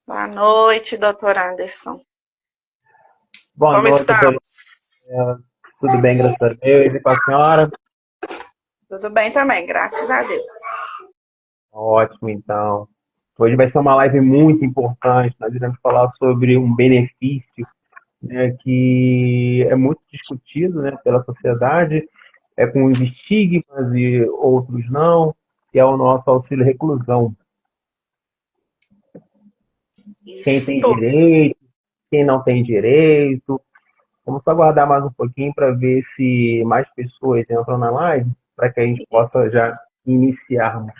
Boa noite, doutor Anderson. Boa Como noite, doutora. estamos? Tudo bem, graças a Deus. E com a senhora? Tudo bem também, graças a Deus. Ótimo, então. Hoje vai ser uma live muito importante. Nós iremos falar sobre um benefício, né, que é muito discutido, né, pela sociedade, com uns estigmas e outros não, que é o nosso auxílio reclusão. Quem tem Isso, direito, quem não tem direito. Vamos só aguardar mais um pouquinho para ver se mais pessoas entram na live, para que a gente possa já isso. iniciarmos.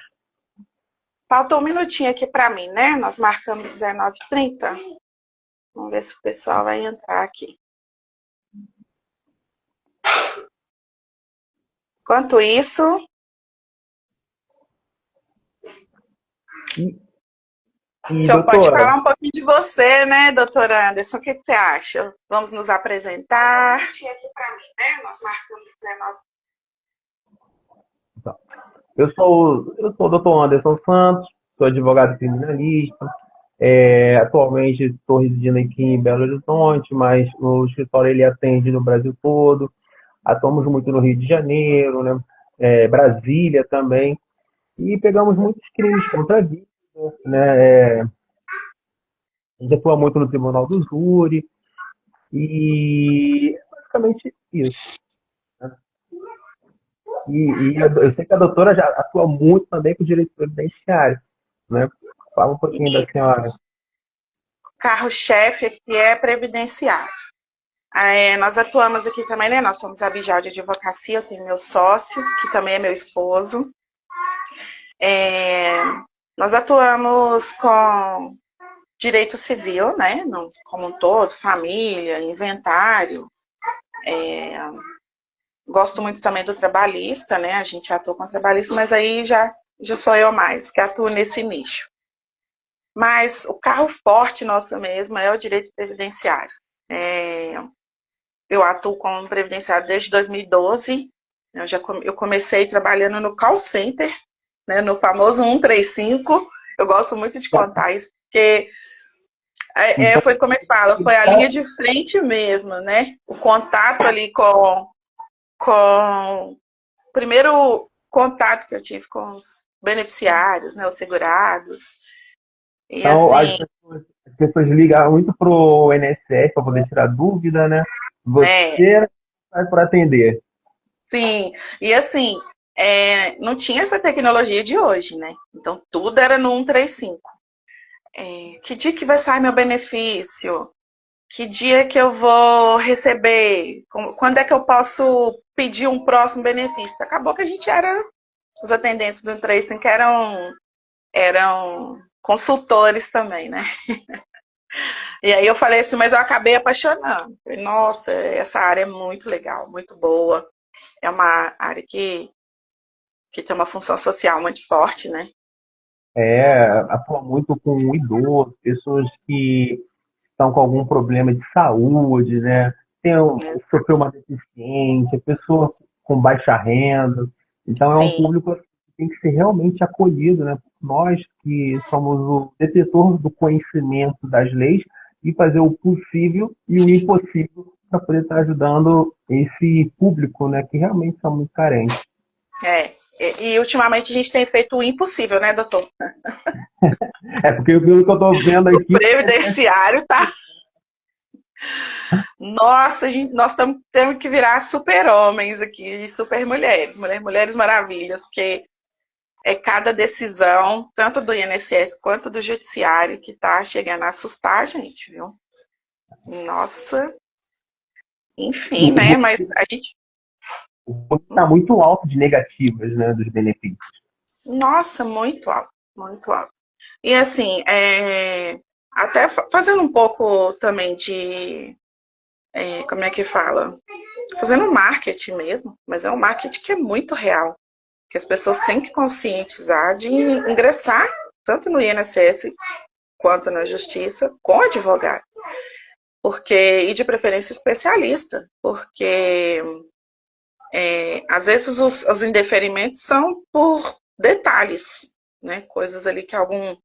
Faltou um minutinho aqui para mim, né? Nós marcamos 19h30. Vamos ver se o pessoal vai entrar aqui. Enquanto isso, E, o e senhor pode doutora, falar um pouquinho de você, né, doutor Anderson? O que você acha? Vamos nos apresentar. Tinha aqui para mim, né? Nós marcamos 19h. então, eu sou o doutor Anderson Santos, sou advogado criminalista. Atualmente estou residindo aqui em Belo Horizonte, mas o escritório ele atende no Brasil todo. Atuamos muito no Rio de Janeiro, né? Brasília também. E pegamos muitos crimes contra a vida, né? A gente atua muito no Tribunal do Júri e basicamente isso. Eu sei que a doutora já atua muito também com o direito previdenciário, né? Fala um pouquinho da senhora. Carro-chefe aqui é previdenciário. Nós atuamos aqui também, né? Nós somos a Bijal de Advocacia, eu tenho meu sócio, que também é meu esposo. É, Nós atuamos com direito civil, né? Como um todo, família, inventário. É, Gosto muito também do trabalhista, né? A gente atua com trabalhista, mas aí já sou eu mais que atuo nesse nicho. Mas o carro forte nosso mesmo é o direito previdenciário. É, eu atuo como previdenciário desde 2012. Eu comecei trabalhando no call center, né, no famoso 135. Eu gosto muito de contar isso, porque Então, foi como é que fala, foi a linha de frente mesmo, né? O contato ali com o primeiro contato que eu tive com os beneficiários, né, os segurados. E então assim, as pessoas ligam muito pro INSS para poder tirar dúvida, né? é, Você sai para atender. sim, e assim, não tinha essa tecnologia de hoje, né? Então tudo era no 135. Que dia que vai sair meu benefício? Que dia que eu vou receber? Quando é que eu posso pedir um próximo benefício? Acabou que a gente era, os atendentes do 135 eram consultores também, né? E aí eu falei assim, mas eu acabei apaixonando. Falei, nossa, essa área é muito legal, muito boa. É uma área que tem uma função social muito forte, né? Atua muito com idosos, pessoas que estão com algum problema de saúde, né? Sofreu uma deficiência, pessoa com baixa renda. Então é um Sim, público que tem que ser realmente acolhido, né? Nós que somos o detetor do conhecimento das leis e fazer o possível e o impossível para poder estar ajudando esse público, né? Que realmente são muito carentes. é. E ultimamente a gente tem feito o impossível, né, doutor? Porque pelo que eu estou vendo O aqui, previdenciário tá. Nossa, nós temos que virar super-homens aqui, super-mulheres, mulheres maravilhas, porque é cada decisão, tanto do INSS quanto do Judiciário, que tá chegando a assustar a gente, viu? Nossa, enfim, o né? Mas a gente. volume está muito alto de negativas, né? Dos benefícios. Nossa, muito alto, muito alto. E assim, até fazendo um pouco também de. Como é que fala? Fazendo marketing mesmo, mas é um marketing que é muito real. Que as pessoas têm que conscientizar de ingressar tanto no INSS quanto na justiça com advogado. E de preferência especialista, porque às vezes os indeferimentos são por detalhes, né? Coisas ali que algum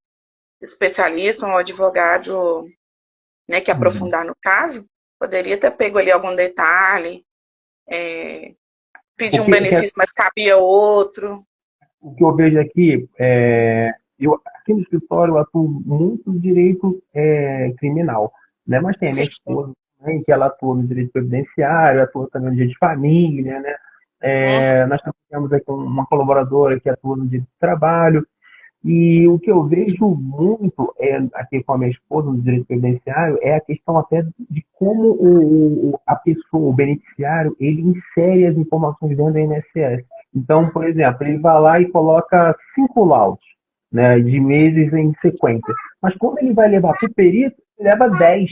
especialista, um advogado, né, que Uhum. aprofundar no caso, poderia ter pego ali algum detalhe, pedir um Porque benefício, mas cabia outro. o que eu vejo aqui, eu aqui no escritório eu atuo muito no direito criminal, né? Mas tem a minha Sim. esposa também, que ela atua no direito previdenciário, atua também no direito de família, né? Uhum. Nós também temos aqui uma colaboradora que atua no direito do trabalho, e o que eu vejo muito aqui com a minha esposa no direito previdenciário é a questão até de como a pessoa, o beneficiário, ele insere as informações dentro do INSS. Então, por exemplo, ele vai lá e coloca 5 laudos, né, de meses em sequência. Mas quando ele vai levar para o perito, ele leva 10.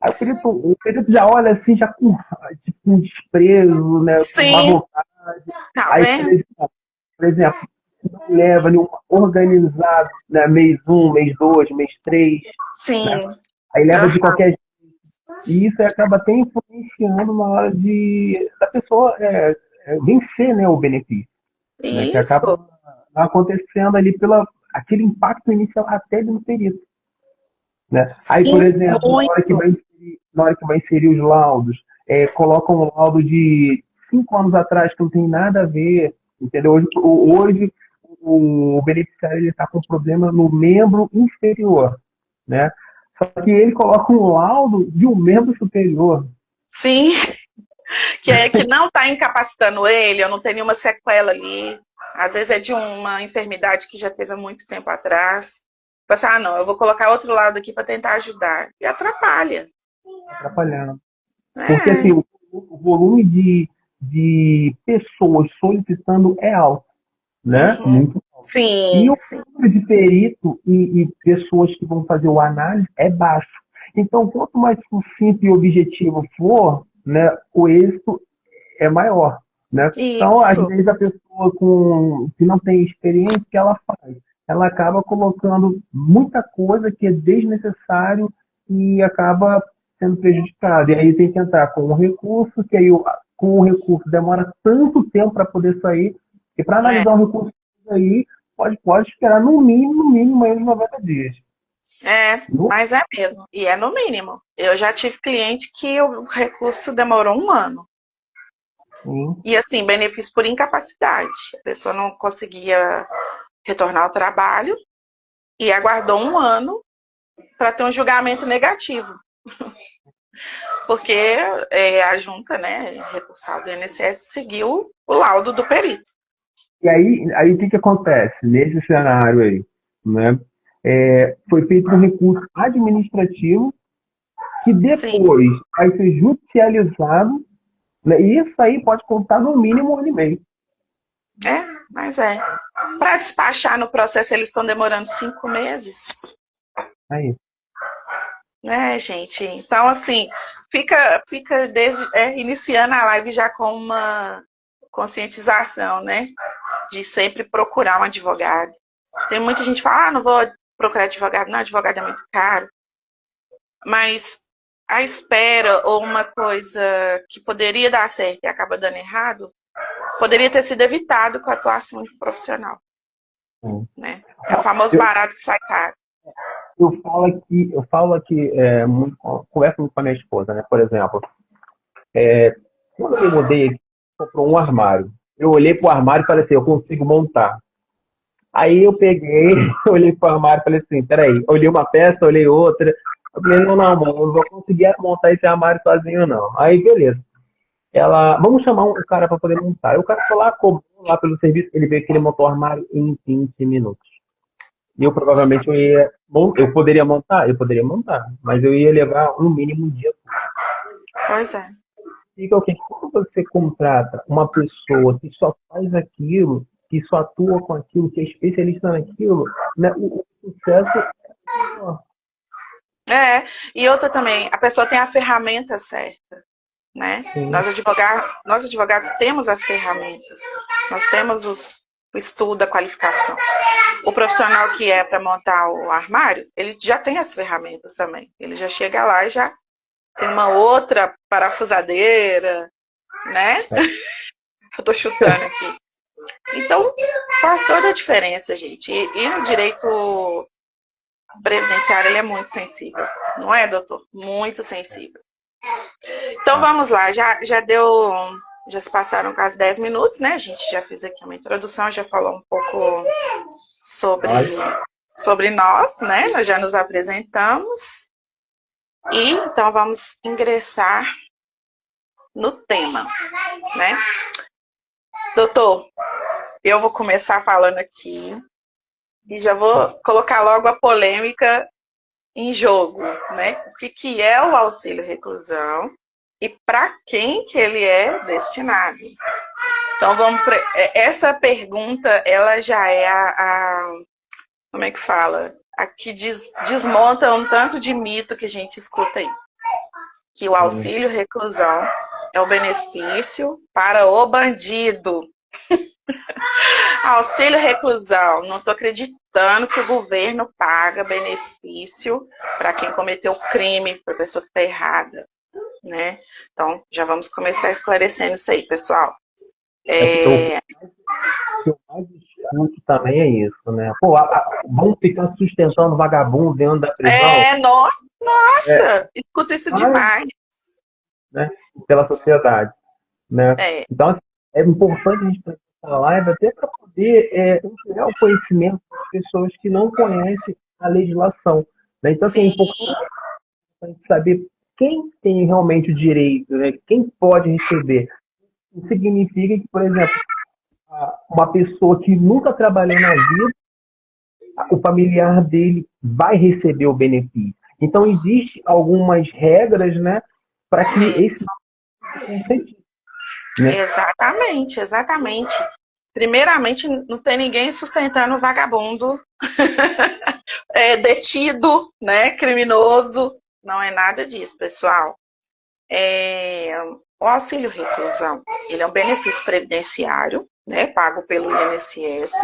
Aí o perito já olha assim, já com, tipo, com desprezo, né, com má Sim, vontade. tá Aí, vendo? por exemplo, não leva nenhum organizado, né, mês um, mês 2, mês 3, né? Sim. Aí leva de Aham. qualquer jeito. E isso acaba até influenciando na hora da pessoa vencer, né, o benefício, né? Que Isso. acaba acontecendo ali pela aquele impacto inicial até no perito, né? Aí, por Sim, exemplo, muito. na hora que vai inserir os laudos, coloca um laudo de 5 anos atrás que não tem nada a ver, entendeu? Hoje o beneficiário ele está com problema no membro inferior, né? Só que ele coloca um laudo de um membro superior. Sim, que não está incapacitando ele, eu não tenho nenhuma sequela ali. Às vezes é de uma enfermidade que já teve há muito tempo atrás. Pensar, não, eu vou colocar outro lado aqui para tentar ajudar. E atrapalha. Atrapalhando. Porque assim, É. o volume de pessoas solicitando é alto, né? Uhum. Muito. E Sim, o sim. número de perito e pessoas que vão fazer o análise é baixo. Então, quanto mais sucinto e objetivo for, né, o êxito é maior, né? Então, às Isso. vezes a pessoa que não tem experiência, o que ela faz? Ela acaba colocando muita coisa que é desnecessário e acaba sendo prejudicada. E aí tem que entrar com um recurso, que aí com o recurso demora tanto tempo para poder sair, e para É, analisar um recurso aí, pode esperar no mínimo aí uns 90 dias. No, mas é mesmo. E é no mínimo. Eu já tive cliente que o recurso demorou um ano. sim. E assim, benefício por incapacidade. A pessoa não conseguia retornar ao trabalho e aguardou um ano para ter um julgamento negativo. Porque a junta, né, recursal do INSS, seguiu o laudo do perito. E aí o que, que acontece nesse cenário aí? Né? Foi feito um recurso administrativo que Sim, depois vai ser judicializado, né? E isso aí pode contar no mínimo 1 ano e meio. mas é. Para despachar no processo, eles estão demorando 5 meses. Aí. Né, gente? Então, assim, fica iniciando a live já com uma conscientização, né? De sempre procurar um advogado. Tem muita gente que fala, não vou procurar advogado, não, advogado é muito caro. Mas a espera ou uma coisa que poderia dar certo e acaba dando errado, poderia ter sido evitado com a atuação de um profissional, Sim. né? É o famoso Eu, barato que sai caro. eu falo aqui, converso muito com a minha esposa, né? Por exemplo, quando eu me mudei aqui, comprou um armário. Eu olhei pro armário e falei assim, eu consigo montar. Aí eu peguei, olhei pro armário e falei assim, peraí, olhei uma peça, olhei outra. Eu falei, não, não, mano, eu não vou conseguir montar esse armário sozinho, não. Aí, beleza. Vamos chamar um cara para poder montar. Aí o cara foi lá, cobrou lá pelo serviço, ele veio que ele montou o armário em 20 minutos. E eu provavelmente eu poderia montar? Eu poderia montar, mas eu ia levar no mínimo um dia. Pois é. Fica o quê? Quando você contrata uma pessoa que só faz aquilo, que só atua com aquilo, que é especialista naquilo, né, o sucesso é maior. E outra também, a pessoa tem a ferramenta certa, né? Sim, Nós advogados temos as ferramentas, nós temos o estudo, a qualificação. O profissional que é para montar o armário, ele já tem as ferramentas também. Ele já chega lá e já tem uma outra parafusadeira, né? é. Eu tô chutando aqui. Então, faz toda a diferença, gente. E no direito previdenciário ele é muito sensível, não é, doutor? Muito sensível. Então vamos lá, já se passaram quase 10 minutos, né? A gente já fez aqui uma introdução, já falou um pouco sobre nós, né? Nós já nos apresentamos. E então vamos ingressar no tema, né? Doutor, eu vou começar falando aqui e já vou colocar logo a polêmica em jogo, né? O que é o auxílio reclusão e para quem que ele é destinado? Então essa pergunta, ela já é como é que fala? A que desmonta um tanto de mito que a gente escuta aí. Que o auxílio reclusão é o benefício para o bandido. Auxílio reclusão, não estou acreditando que o governo paga benefício para quem cometeu crime, para a pessoa que está errada, né? Então, já vamos começar esclarecendo isso aí, pessoal. O que eu mais escuto também é isso, né? Pô, vamos ficar sustentando vagabundo dentro da prisão? Nossa, escuto isso demais. Né? Pela sociedade, né? Então, assim, é importante a gente fazer essa live até para poder ampliar o conhecimento das pessoas que não conhecem a legislação, né? Então, assim, é importante a gente saber quem tem realmente o direito, né? Quem pode receber. Isso significa que, por exemplo, uma pessoa que nunca trabalhou na vida, o familiar dele vai receber o benefício. Então, existem algumas regras, né, para que esse sentido, né? Exatamente. Primeiramente, não tem ninguém sustentando vagabundo, detido, né, criminoso. Não é nada disso, pessoal. O auxílio reclusão, ele é um benefício previdenciário, né, pago pelo INSS,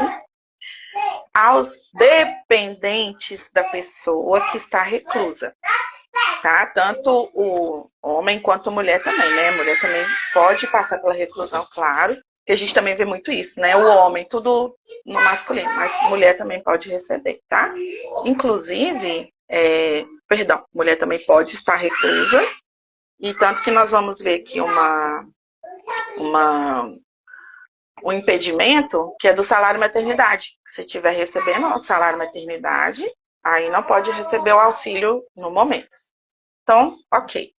aos dependentes da pessoa que está reclusa, tá? Tanto o homem quanto a mulher também, né? A mulher também pode passar pela reclusão, claro, que a gente também vê muito isso, né? O homem, tudo no masculino, mas mulher também pode receber, tá? Inclusive, mulher também pode estar reclusa, e tanto que nós vamos ver aqui um impedimento que é do salário maternidade. Se estiver recebendo o salário maternidade, aí não pode receber o auxílio no momento. Então, ok.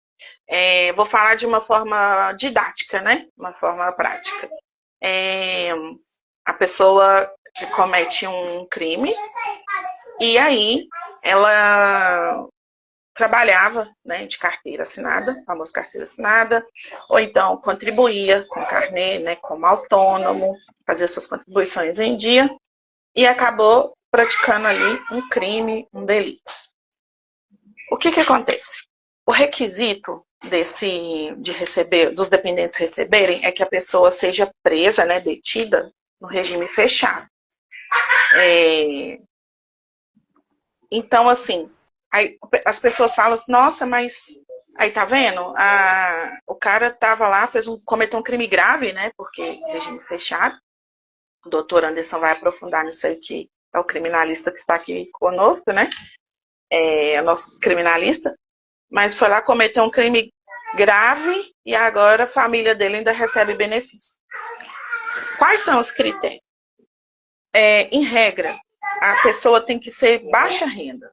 Vou falar de uma forma didática, né? Uma forma prática. A pessoa que comete um crime e aí ela trabalhava, né, de carteira assinada, famosa carteira assinada, ou então contribuía com carnê, né, como autônomo, fazia suas contribuições em dia e acabou praticando ali um crime, um delito. O que acontece? O requisito dos dependentes receberem é que a pessoa seja presa, né, detida no regime fechado. Então, assim, aí as pessoas falam assim, nossa, mas aí tá vendo? O cara estava lá, cometeu um crime grave, né? Porque regime fechado. O doutor Anderson vai aprofundar nisso aí, que é o criminalista que está aqui conosco, né? É o nosso criminalista. Mas foi lá cometer um crime grave e agora a família dele ainda recebe benefício. Quais são os critérios? Em regra, a pessoa tem que ser baixa renda,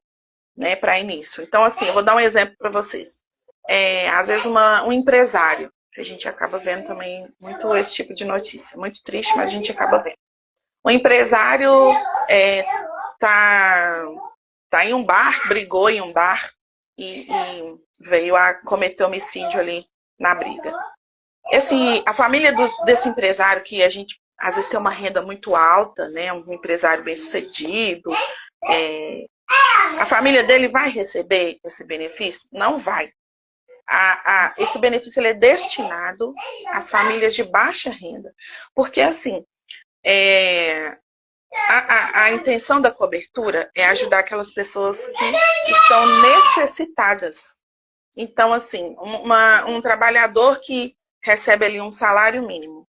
né, para início. Então, assim, eu vou dar um exemplo para vocês. Às vezes, um empresário, que a gente acaba vendo também muito esse tipo de notícia, muito triste, mas a gente acaba vendo. O empresário tá em um bar, brigou em um bar e veio a cometer homicídio ali na briga. Assim, a família desse empresário, que a gente às vezes tem uma renda muito alta, né, um empresário bem sucedido, a família dele vai receber esse benefício? Não vai. Esse benefício ele é destinado às famílias de baixa renda. Porque, assim, a intenção da cobertura é ajudar aquelas pessoas que estão necessitadas. Então, assim, um trabalhador que recebe ali um salário mínimo,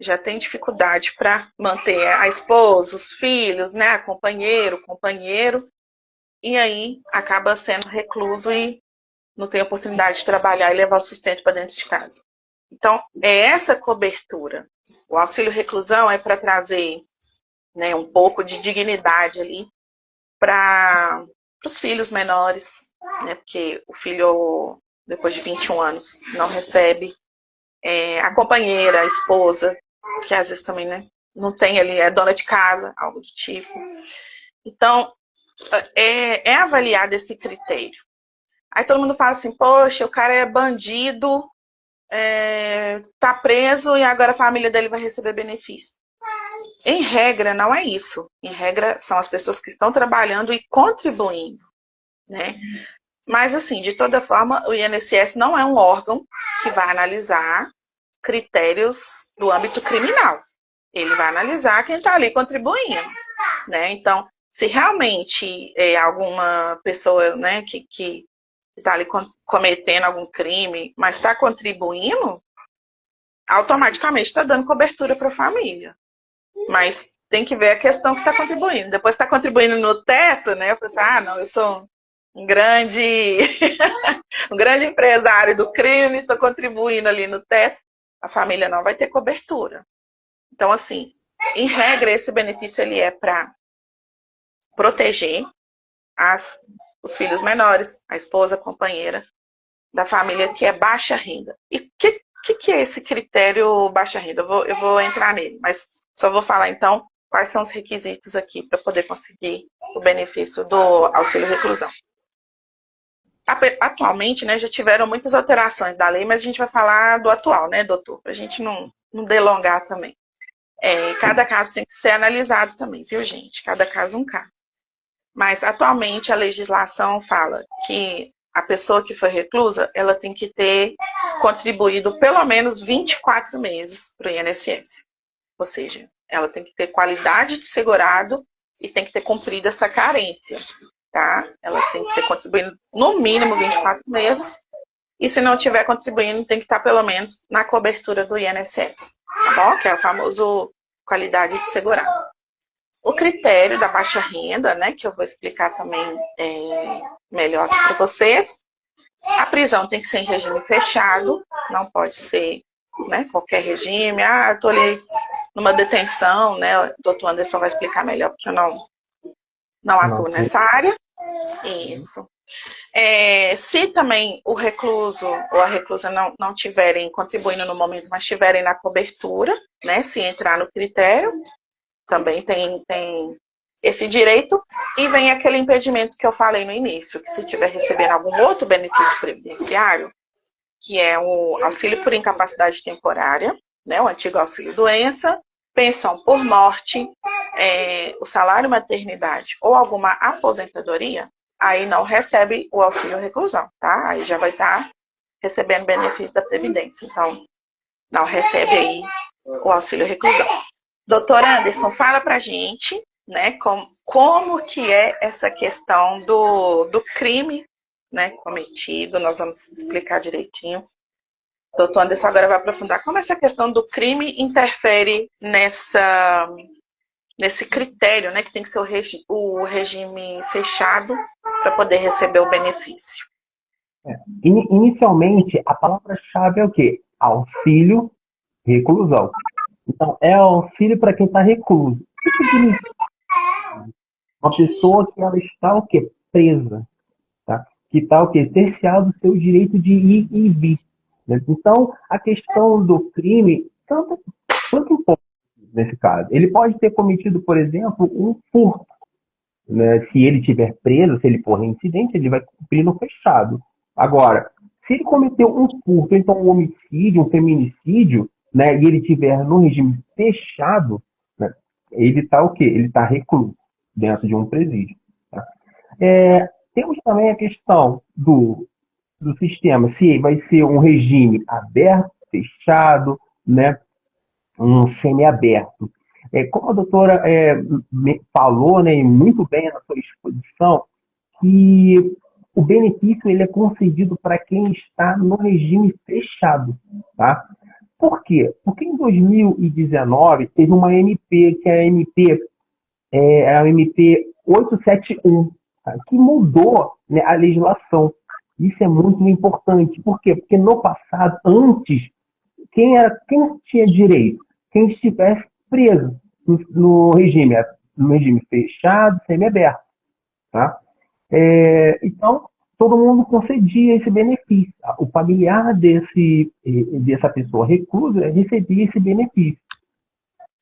já tem dificuldade para manter a esposa, os filhos, né, companheiro, e aí acaba sendo recluso e não tem oportunidade de trabalhar e levar o sustento para dentro de casa. Então, é essa cobertura. O auxílio reclusão é para trazer, né, um pouco de dignidade ali para os filhos menores, né, porque o filho, depois de 21 anos, não recebe. A companheira, a esposa, que às vezes também, né, não tem ali, é dona de casa, algo do tipo. Então, é avaliado esse critério. Aí todo mundo fala assim, poxa, o cara é bandido, tá preso e agora a família dele vai receber benefício. Em regra, não é isso. Em regra, são as pessoas que estão trabalhando e contribuindo, né? Mas, assim, de toda forma, o INSS não é um órgão que vai analisar critérios do âmbito criminal. Ele vai analisar quem está ali contribuindo, né? Então, se realmente alguma pessoa, né, que está ali cometendo algum crime, mas está contribuindo, automaticamente está dando cobertura para a família. Mas tem que ver a questão que está contribuindo. Depois está contribuindo no teto, né? Eu falo assim, não, eu sou um grande um grande empresário do crime, estou contribuindo ali no teto, a família não vai ter cobertura. Então, assim, em regra, esse benefício ele é para proteger os filhos menores, a esposa, a companheira da família que é baixa renda. E o que é esse critério baixa renda? Eu vou entrar nele, mas só vou falar então quais são os requisitos aqui para poder conseguir o benefício do auxílio reclusão. Atualmente, né, já tiveram muitas alterações da lei, mas a gente vai falar do atual, né, doutor? Para a gente não delongar também. Cada caso tem que ser analisado também, viu, gente? Cada caso um caso. Mas, atualmente, a legislação fala que a pessoa que foi reclusa, ela tem que ter contribuído pelo menos 24 meses para o INSS. Ou seja, ela tem que ter qualidade de segurado e tem que ter cumprido essa carência, tá? Ela tem que ter contribuído no mínimo 24 meses e se não estiver contribuindo, tem que estar pelo menos na cobertura do INSS, tá bom? Que é o famoso qualidade de segurado. O critério da baixa renda, né, que eu vou explicar também melhor aqui para vocês. A prisão tem que ser em regime fechado, não pode ser, né, qualquer regime. Eu estou ali numa detenção, né, o doutor Anderson vai explicar melhor, porque eu não atuo nessa área. Isso. Se também o recluso ou a reclusa não estiverem contribuindo no momento, mas estiverem na cobertura, né, se entrar no critério, também tem esse direito, e vem aquele impedimento que eu falei no início, que se estiver recebendo algum outro benefício previdenciário, que é o auxílio por incapacidade temporária, né, o antigo auxílio doença, pensão por morte, o salário maternidade ou alguma aposentadoria, aí não recebe o auxílio reclusão, tá? Aí já vai estar recebendo benefício da Previdência, então não recebe aí o auxílio reclusão. Doutor Anderson, fala pra gente, né, como que é essa questão do crime, né, cometido, nós vamos explicar direitinho. Doutor Anderson agora vai aprofundar como essa questão do crime interfere nesse critério, né, que tem que ser o regime fechado para poder receber o benefício. Inicialmente, a palavra-chave é o quê? Auxílio reclusão. Então, é auxílio para quem está recluso. O que significa? Uma pessoa que ela está o quê? Presa. Tá? Que está o quê? Cerceado do seu direito de ir e vir. Né? Então, a questão do crime, tanto importa nesse caso. Ele pode ter cometido, por exemplo, um furto. Né? Se ele estiver preso, se ele for reincidente, ele vai cumprir no fechado. Agora, se ele cometeu um furto, então um homicídio, um feminicídio, né, e ele estiver no regime fechado, né, ele está o quê? Ele está recluso dentro de um presídio. Tá? Temos também a questão do sistema, se vai ser um regime aberto, fechado, né, um semiaberto. Como a doutora falou, né, muito bem na sua exposição, que o benefício ele é concedido para quem está no regime fechado. Tá? Por quê? Porque em 2019 teve uma MP, que é a MP 871, tá, que mudou, né, a legislação. Isso é muito importante. Por quê? Porque no passado, antes, quem tinha direito? Quem estivesse preso no regime fechado, semiaberto, tá? Então, todo mundo concedia esse benefício. O familiar dessa pessoa reclusa recebia esse benefício.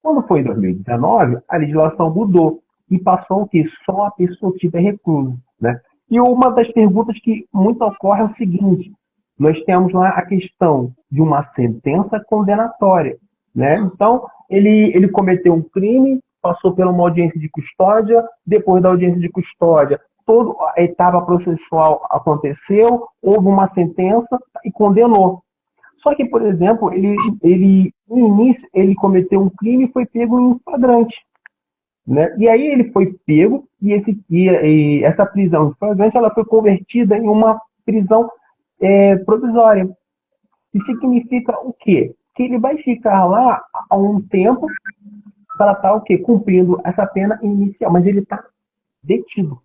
Quando foi em 2019, a legislação mudou e passou o que só a pessoa que tiver recluso, né? E uma das perguntas que muito ocorre é o seguinte: nós temos lá a questão de uma sentença condenatória, né? Então, ele cometeu um crime, passou por uma audiência de custódia, depois da audiência de custódia, toda a etapa processual aconteceu, houve uma sentença e condenou. Só que, por exemplo, no início, ele cometeu um crime e foi pego em flagrante, né? E aí ele foi pego e essa prisão em flagrante ela foi convertida em uma prisão provisória. Isso significa o quê? Que ele vai ficar lá há um tempo para estar o quê? Cumprindo essa pena inicial, mas ele está detido.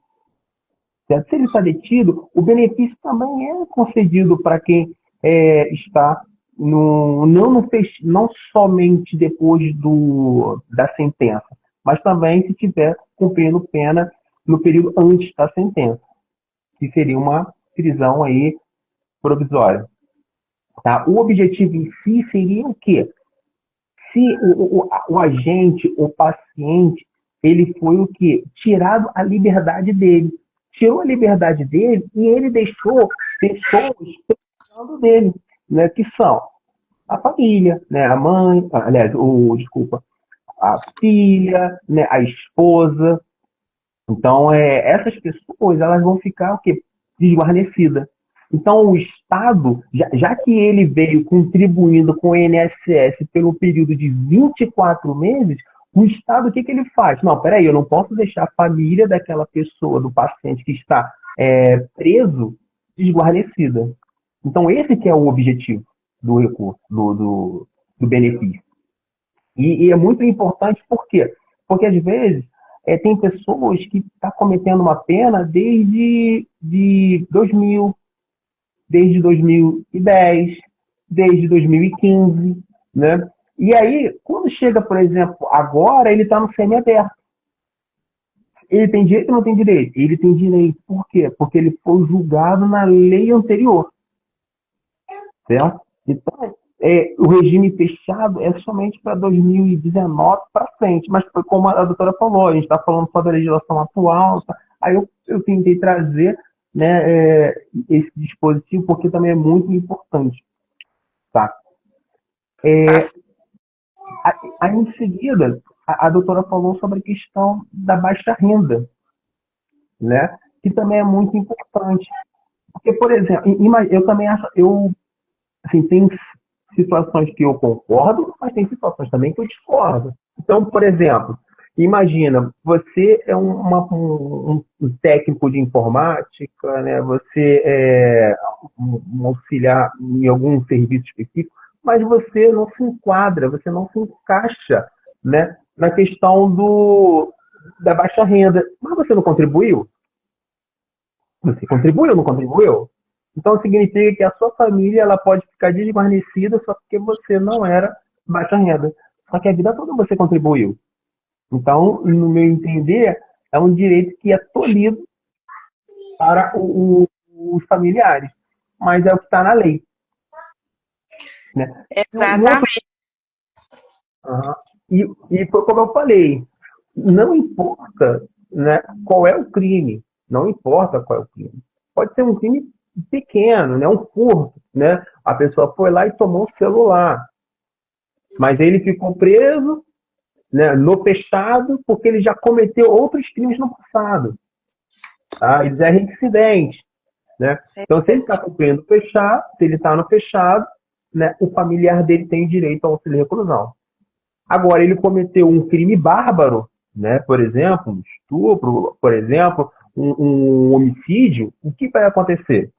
Certo? Se ele está detido, o benefício também é concedido para quem está não somente depois da sentença, mas também se estiver cumprindo pena no período antes da sentença, que seria uma prisão aí provisória. Tá? O objetivo em si seria o quê? Se o agente, o paciente, ele foi o quê? Tirado a liberdade dele. Tirou a liberdade dele e ele deixou pessoas precisando dele, né? Que são a família, né? A mãe, aliás, desculpa, a filha, né? A esposa. Então, essas pessoas, elas vão ficar o quê? Desguarnecidas. Então, o Estado, já que ele veio contribuindo com o INSS pelo período de 24 meses, o Estado, o que ele faz? Não, peraí, eu não posso deixar a família daquela pessoa, do paciente que está preso, desguarnecida. Então, esse que é o objetivo do recurso, do benefício. E é muito importante, por quê? Porque, às vezes, tem pessoas que estão cometendo uma pena desde 2000, desde 2010, desde 2015, né? E aí, quando chega, por exemplo, agora, ele está no semiaberto. Ele tem direito ou não tem direito? Ele tem direito. Por quê? Porque ele foi julgado na lei anterior. Certo? Então, o regime fechado é somente para 2019 para frente. Mas foi como a doutora falou, a gente está falando sobre a legislação atual. Tá? Aí eu tentei trazer, né, esse dispositivo porque também é muito importante. Tá? Aí, em seguida, a doutora falou sobre a questão da baixa renda, né? Que também é muito importante. Porque, por exemplo, eu também acho, assim, tem situações que eu concordo, mas tem situações também que eu discordo. Então, por exemplo, imagina, você é um técnico de informática, né? Você é um auxiliar em algum serviço específico, mas você não se enquadra, você não se encaixa, né, na questão da baixa renda. Mas você não contribuiu? Você contribuiu ou não contribuiu? Então significa que a sua família ela pode ficar desguarnecida só porque você não era baixa renda. Só que a vida toda você contribuiu. Então, no meu entender, é um direito que é tolhido para os familiares. Mas é o que está na lei. Né? Exatamente. E foi como eu falei, não importa, né, qual é o crime. Não importa qual é o crime. Pode ser um crime pequeno, né, um furto. Né? A pessoa foi lá e tomou o celular. Mas ele ficou preso, né, no fechado porque ele já cometeu outros crimes no passado. Tá? Ele é reincidente. Né? Então, se ele está cumprindo o fechado, se ele está no fechado, né, o familiar dele tem direito ao auxílio reclusão. Agora, ele cometeu um crime bárbaro, né, por exemplo, um estupro, por exemplo, um homicídio, o que vai acontecer?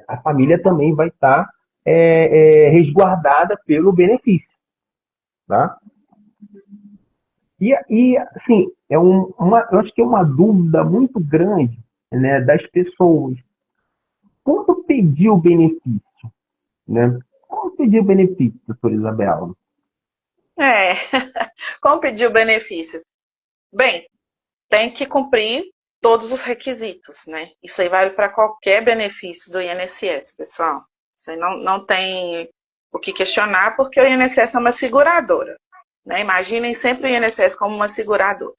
A família também vai estar resguardada pelo benefício. Tá? Assim, eu acho que é uma dúvida muito grande, né, das pessoas. Quando pedir o benefício, né? Quando pedir o benefício, doutora Isabela? É, como pedir o benefício? Bem, tem que cumprir todos os requisitos, né? Isso aí vale para qualquer benefício do INSS, pessoal. Isso aí não tem o que questionar, porque o INSS é uma seguradora, né? Imaginem sempre o INSS como uma seguradora.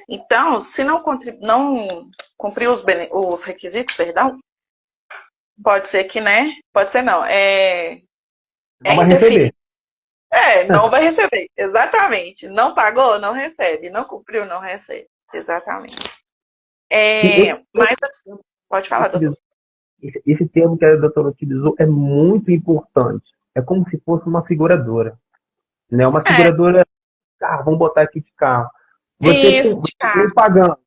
Então, se não cumprir os requisitos, perdão, pode ser que, né? Pode ser não, Não é vai receber. indeferido. Não vai receber, exatamente. Não pagou, não recebe. Não cumpriu, não recebe. Exatamente. Sim, Mas, pode falar, doutor. esse termo que a doutora utilizou é muito importante. É como se fosse uma seguradora, né? Uma É, seguradora, carro, vamos botar aqui de carro. isso, de Você veio carro. pagando,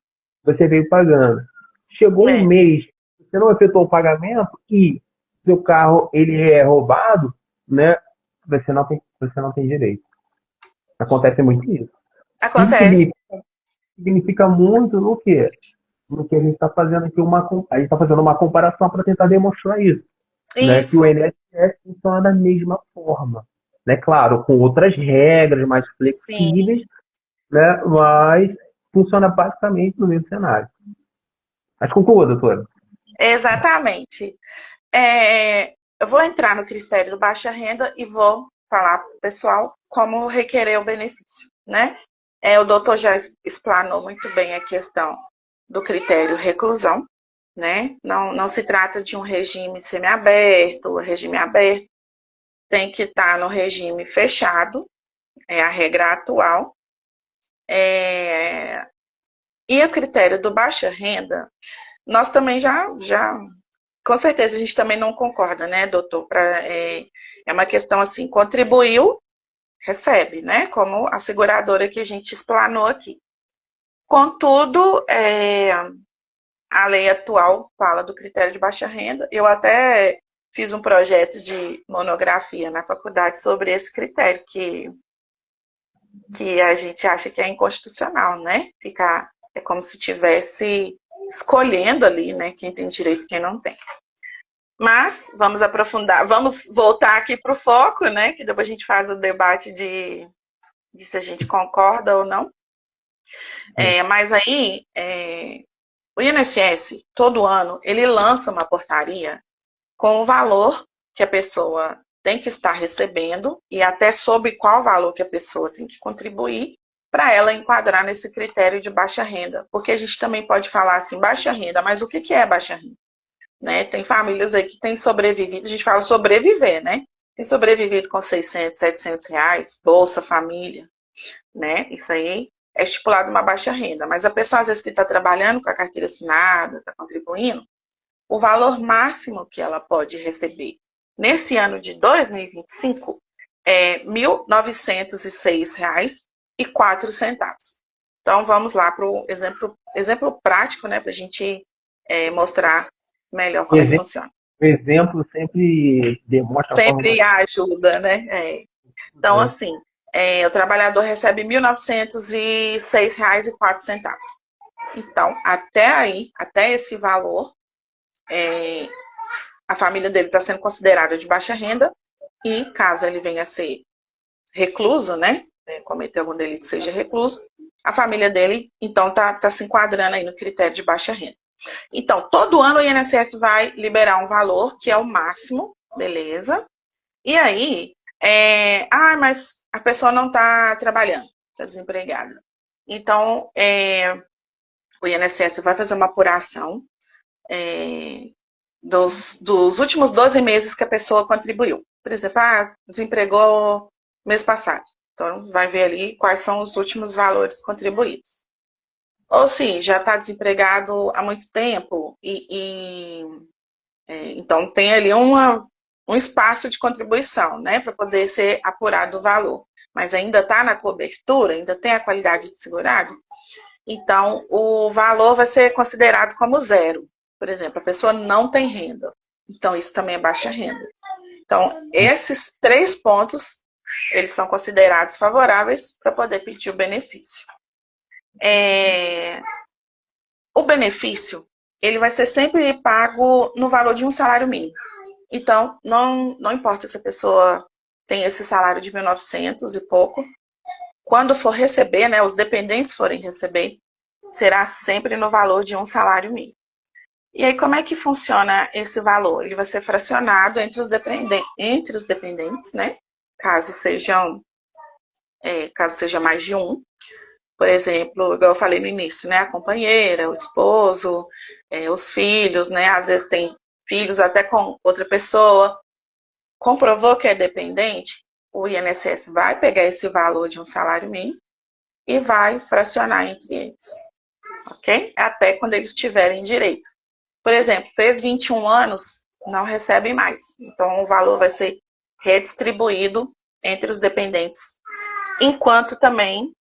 você veio pagando. Chegou um É, mês, você não efetuou o pagamento e seu carro ele é roubado, né? Você não tem direito. Acontece muito isso. Isso acontece. significa muito no quê? No que a gente está fazendo aqui a gente está fazendo uma comparação para tentar demonstrar isso, né? Que o Isso, INSS funciona da mesma forma, né? Claro, com outras regras mais sim, flexíveis, né? Mas funciona basicamente no mesmo cenário. Mas conclua, doutora. exatamente. Eu vou entrar no critério do baixa renda e vou falar para o pessoal como requerer o benefício, né? O doutor já explanou muito bem a questão do critério reclusão, né? Não se trata de um regime semiaberto, o regime aberto tem que estar no regime fechado, é a regra atual. E o critério do baixa renda, nós também já com certeza a gente também não concorda, né, doutor? É uma questão assim, contribuiu, recebe, né? Como a seguradora que a gente explanou aqui. Contudo, a lei atual fala do critério de baixa renda. Eu até fiz um projeto de monografia na faculdade sobre esse critério, que a gente acha que é inconstitucional, né? É como se tivesse escolhendo ali, né, quem tem direito e quem não tem. Mas vamos aprofundar, vamos voltar aqui para o foco, né? Que depois a gente faz o debate de se a gente concorda ou não. Mas aí, o INSS, todo ano, ele lança uma portaria com o valor que a pessoa tem que estar recebendo e até sobre qual valor que a pessoa tem que contribuir para ela enquadrar nesse critério de baixa renda. Porque a gente também pode falar assim, baixa renda, mas o que é baixa renda? Né? Tem famílias aí que têm sobrevivido, a gente fala sobreviver, né? Tem sobrevivido com 600, 700 reais, Bolsa Família, né? Isso aí é estipulado uma baixa renda. Mas a pessoa, às vezes, que está trabalhando com a carteira assinada, está contribuindo, o valor máximo que ela pode receber nesse ano de 2025 é R$ 1.906,04. Então, vamos lá para o exemplo prático, né? Para a gente mostrar melhor como é que funciona. O exemplo sempre demonstra a forma mais. Sempre ajuda, né? Então, Né? assim, o trabalhador recebe R$ 1.906,04. Então, até aí, até esse valor, a família dele está sendo considerada de baixa renda e, caso ele venha a ser recluso, né? Cometer algum delito, seja recluso, a família dele, então, está se enquadrando aí no critério de baixa renda. Então, todo ano o INSS vai liberar um valor, que é o máximo, beleza? E aí, mas a pessoa não está trabalhando, está desempregada. Então, o INSS vai fazer uma apuração dos últimos 12 meses que a pessoa contribuiu. Por exemplo, desempregou mês passado. Então, vai ver ali quais são os últimos valores contribuídos. Ou sim, já está desempregado há muito tempo então tem ali um espaço de contribuição, né, para poder ser apurado o valor. Mas ainda está na cobertura, ainda tem a qualidade de segurado, então o valor vai ser considerado como zero. Por exemplo, a pessoa não tem renda, então isso também é baixa renda. Então, esses 3 pontos eles são considerados favoráveis para poder pedir o benefício. O benefício, ele vai ser sempre pago no valor de um salário mínimo. Então, não importa se a pessoa tem esse salário de 1.900 e pouco, quando for receber, né, os dependentes forem receber, será sempre no valor de um salário mínimo. E aí, como é que funciona esse valor? Ele vai ser fracionado entre os dependentes, né? Caso seja mais de um. Por exemplo, igual eu falei no início, né? A companheira, o esposo, os filhos, né? Às vezes tem filhos até com outra pessoa. Comprovou que é dependente, o INSS vai pegar esse valor de um salário mínimo e vai fracionar entre eles, ok? Até quando eles tiverem direito. Por exemplo, fez 21 anos, não recebe mais. Então, o valor vai ser redistribuído entre os dependentes, enquanto também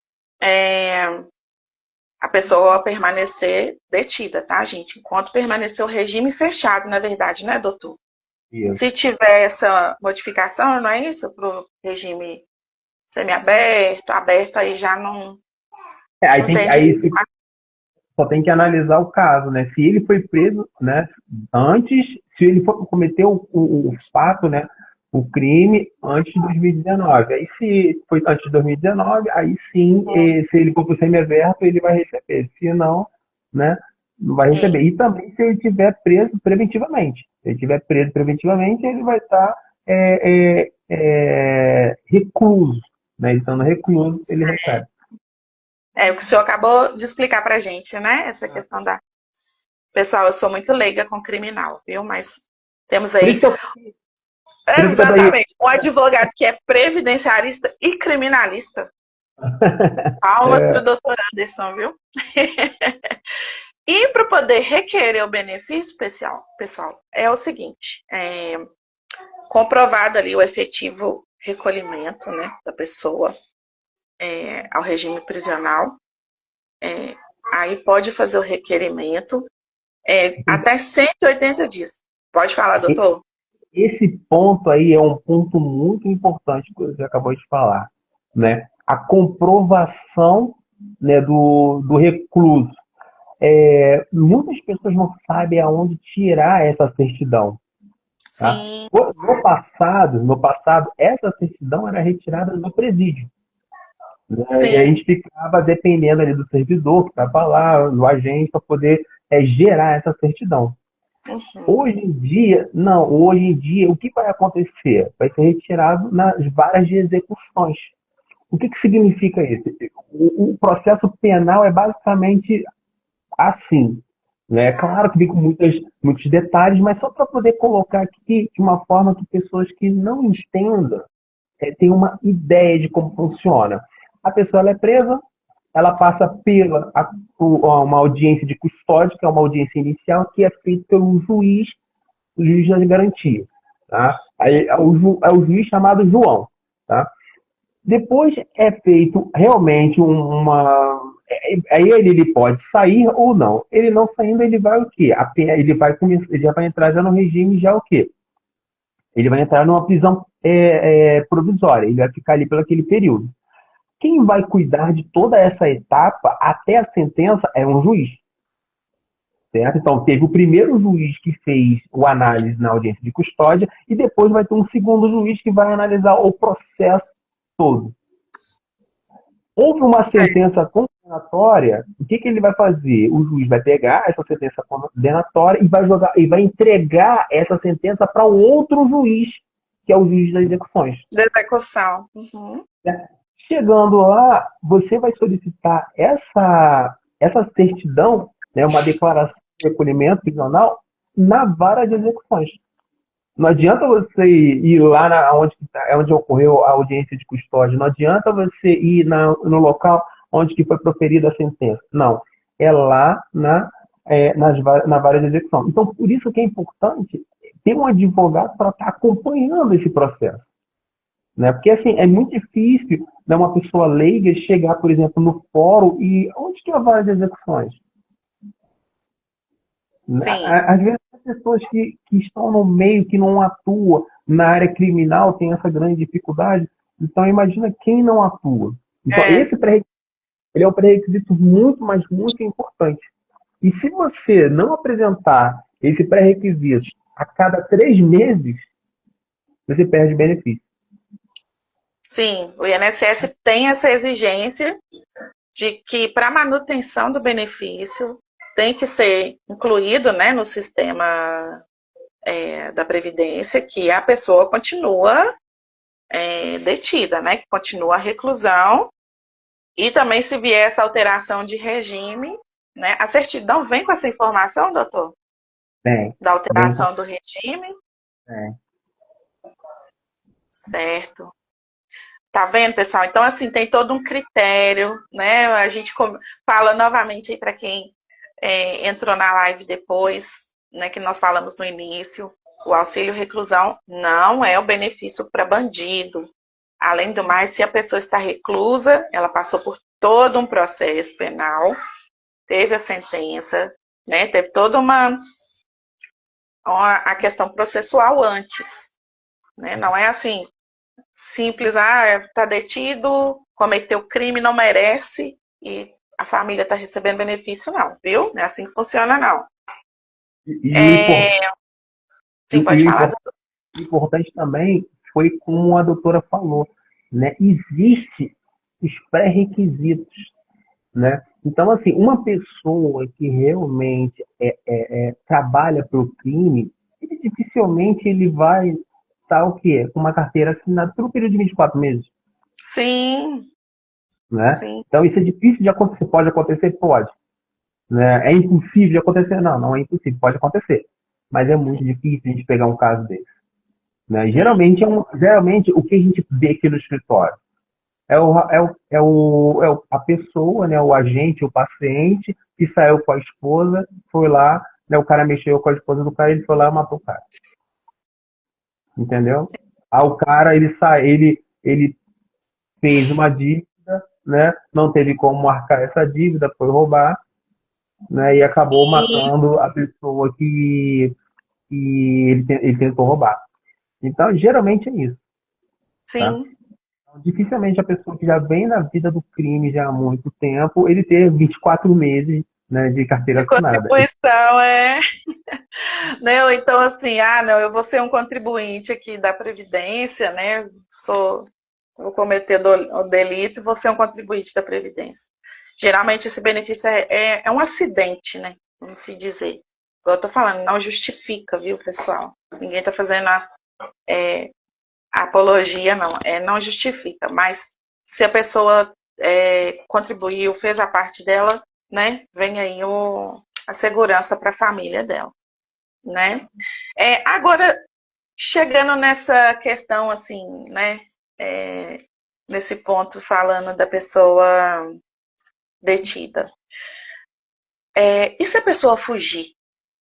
a pessoa permanecer detida, tá, gente? Enquanto permanecer o regime fechado, na verdade, né, doutor? Isso. Se tiver essa modificação, não é isso? Para o regime semiaberto, aberto, aí já não. Aí só tem que analisar o caso, né? Se ele foi preso, né, antes, se ele cometeu o fato, né, o crime antes de 2019. Aí se foi antes de 2019, aí sim, se ele for para o semiaberto, ele vai receber. Se não, né, não vai receber. E também se ele estiver preso preventivamente. Se ele estiver preso preventivamente, ele vai estar recluso. Né? Estando recluso, ele recebe. O que o senhor acabou de explicar pra gente, né? Essa questão da... Pessoal, eu sou muito leiga com criminal, viu? Mas temos aí... Exatamente. Um advogado que é previdenciarista e criminalista. Palmas para o doutor Anderson, viu? E para poder requerer o benefício, pessoal, é o seguinte. Comprovado ali o efetivo recolhimento, né, da pessoa ao regime prisional, aí pode fazer o requerimento até 180 dias. Pode falar, doutor? Esse ponto aí é um ponto muito importante que você acabou de falar, né? A comprovação, né, do recluso. Muitas pessoas não sabem aonde tirar essa certidão. Tá? No passado, essa certidão era retirada do presídio. Né? E a gente ficava dependendo ali do servidor que estava lá, do agente, para poder gerar essa certidão. Hoje em dia, não. Hoje em dia, o que vai acontecer? Vai ser retirado nas varas de execuções. O que significa isso? O processo penal é basicamente assim. Né? Claro que vem com muitos detalhes, mas só para poder colocar aqui de uma forma que pessoas que não entendam tenham uma ideia de como funciona. A pessoa ela é presa, ela passa pela uma audiência de custódia, que é uma audiência inicial, que é feita pelo juiz das garantias. Tá? Aí, é o juiz chamado João. Tá? Depois é feito realmente Aí ele pode sair ou não. Ele não saindo, ele vai o quê? Ele já vai entrar já no regime já o quê? Ele vai entrar numa prisão provisória. Ele vai ficar ali pelo aquele período. Quem vai cuidar de toda essa etapa até a sentença é um juiz. Certo? Então, teve o primeiro juiz que fez o análise na audiência de custódia e depois vai ter um segundo juiz que vai analisar o processo todo. Houve uma sentença condenatória, o que ele vai fazer? O juiz vai pegar essa sentença condenatória e vai entregar essa sentença para um outro juiz, que é o juiz das execuções. Da execução. Uhum. Chegando lá, você vai solicitar essa certidão, né, uma declaração de recolhimento prisional, na vara de execuções. Não adianta você ir lá onde ocorreu a audiência de custódia. Não adianta você ir no local onde que foi proferida a sentença. Não. É lá na vara de execução. Então, por isso que é importante ter um advogado para estar acompanhando esse processo. Né? Porque, assim, é muito difícil, né, uma pessoa leiga chegar, por exemplo, no fórum e onde que é a vara de execuções? Sim. Às vezes as pessoas que estão no meio, que não atuam na área criminal, têm essa grande dificuldade. Então, imagina quem não atua. Então, É, ele é um pré-requisito muito, mas muito importante. E se você não apresentar esse pré-requisito a cada 3 meses, você perde benefício. sim, o INSS tem essa exigência de que para manutenção do benefício tem que ser incluído, né, no sistema da Previdência que a pessoa continua detida, né, que continua a reclusão. E também se vier essa alteração de regime, né, a certidão vem com essa informação, doutor? Bem, Da bem, alteração do regime? é, Certo. Tá vendo, pessoal? Então, assim, tem todo um critério, né? A gente fala novamente aí para quem entrou na live depois, né, que nós falamos no início, o auxílio reclusão não é o benefício para bandido. Além do mais, se a pessoa está reclusa, ela passou por todo um processo penal, teve a sentença, né? Teve toda a questão processual antes, né? Não é assim, simples, tá detido, cometeu crime, não merece e a família está recebendo benefício, não, viu? Não é assim que funciona, não. e o É, sim, e pode o falar. importante também foi como a doutora falou, né? Existe os pré-requisitos, né? Então, assim, uma pessoa que realmente trabalha para o crime, ele dificilmente ele vai estar o quê? Com uma carteira assinada pelo período de 24 meses, Sim, né? sim, Então, isso é difícil de acontecer. Pode acontecer? Pode. Né? É impossível de acontecer? Não, não é impossível. Pode acontecer. Mas é muito sim, difícil a gente pegar um caso desse. Né? sim. Geralmente, o que a gente vê aqui no escritório a pessoa, né, o agente, o paciente, que saiu com a esposa, foi lá, né, o cara mexeu com a esposa do cara, ele foi lá e matou o cara. Entendeu? Aí o cara, ele fez uma dívida, né, não teve como marcar essa dívida, foi roubar, né, e acabou Sim, matando a pessoa que ele tentou roubar. Então, geralmente é isso, tá? sim. Dificilmente a pessoa que já vem na vida do crime já há muito tempo, ele ter 24 meses, né, de carteira De assinada. contribuição, né? Ou então assim, não, eu vou ser um contribuinte aqui da Previdência, né? Vou cometer o delito e vou ser um contribuinte da Previdência. Geralmente esse benefício é um acidente, né? Vamos se dizer. Igual eu tô falando, não justifica, viu, pessoal? Ninguém tá fazendo a apologia, não. Não justifica. Mas se a pessoa contribuiu, fez a parte dela, né? Vem aí a segurança para a família dela, né? Agora, chegando nessa questão, assim, né? Nesse ponto, falando da pessoa detida. E se a pessoa fugir?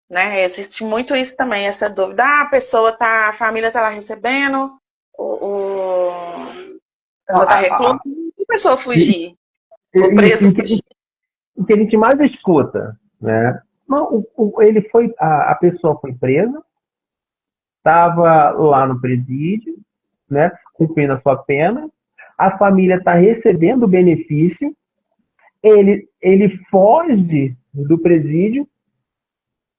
Né? Existe muito isso também, essa dúvida. A família está lá recebendo, a pessoa está reclusa, e a pessoa E, fugir? O isso, preso fugir? o que a gente mais escuta, né? Não, a pessoa foi presa, estava lá no presídio, né, cumprindo a sua pena, a família está recebendo o benefício, ele foge do presídio,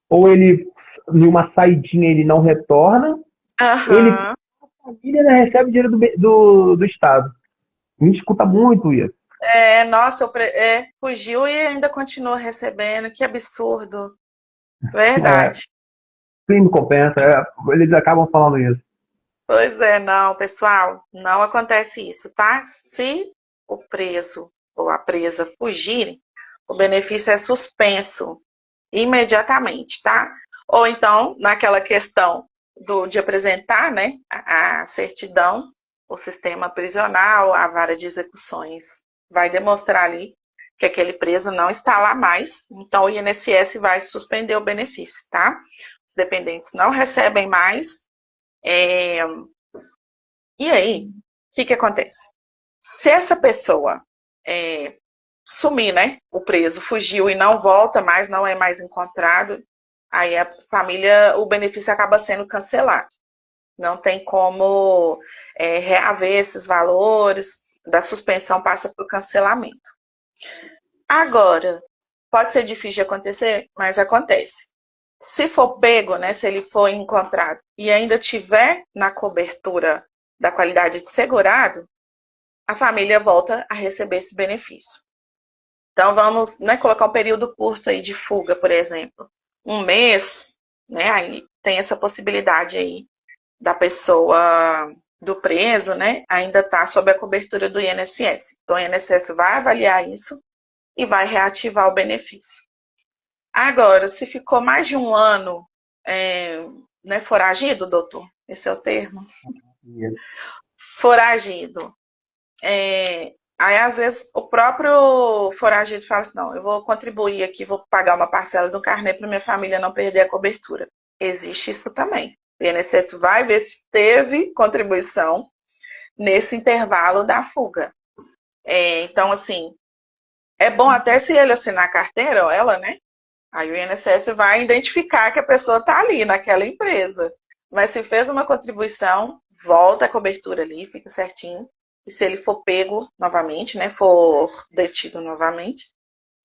ou ele, em uma saidinha, ele não retorna, ele Aham. a família ainda recebe dinheiro do Estado. A gente escuta muito isso. Nossa, fugiu e ainda continua recebendo, que absurdo. É, Verdade. crime compensa, eles acabam falando isso. Pois não, pessoal, não acontece isso, tá? Se o preso ou a presa fugirem, o benefício é suspenso imediatamente, tá? Ou então, naquela questão de apresentar, né, a certidão, o sistema prisional, a vara de execuções vai demonstrar ali que aquele preso não está lá mais, então o INSS vai suspender o benefício, tá? Os dependentes não recebem mais. É... E aí, o que acontece? Se essa pessoa sumir, né? O preso fugiu e não volta mais, não é mais encontrado, aí a família, o benefício acaba sendo cancelado. Não tem como reaver esses valores, da suspensão passa para o cancelamento. Agora, pode ser difícil de acontecer, mas acontece. Se for pego, né, se ele for encontrado e ainda tiver na cobertura da qualidade de segurado, a família volta a receber esse benefício. Então, vamos, né, colocar um período curto aí de fuga, por exemplo. Um mês, né, aí tem essa possibilidade aí da pessoa, do preso, né, ainda está sob a cobertura do INSS. Então, o INSS vai avaliar isso e vai reativar o benefício. Agora, se ficou mais de um ano né, foragido, doutor, esse é o termo, foragido, aí às vezes o próprio foragido fala assim, não, eu vou contribuir aqui, vou pagar uma parcela do carnê para minha família não perder a cobertura. Existe isso também. O INSS vai ver se teve contribuição nesse intervalo da fuga. Então, assim, é bom até se ele assinar a carteira, ou ela, né? Aí o INSS vai identificar que a pessoa está ali, naquela empresa. Mas se fez uma contribuição, volta a cobertura ali, fica certinho. E se ele for pego novamente, né, for detido novamente,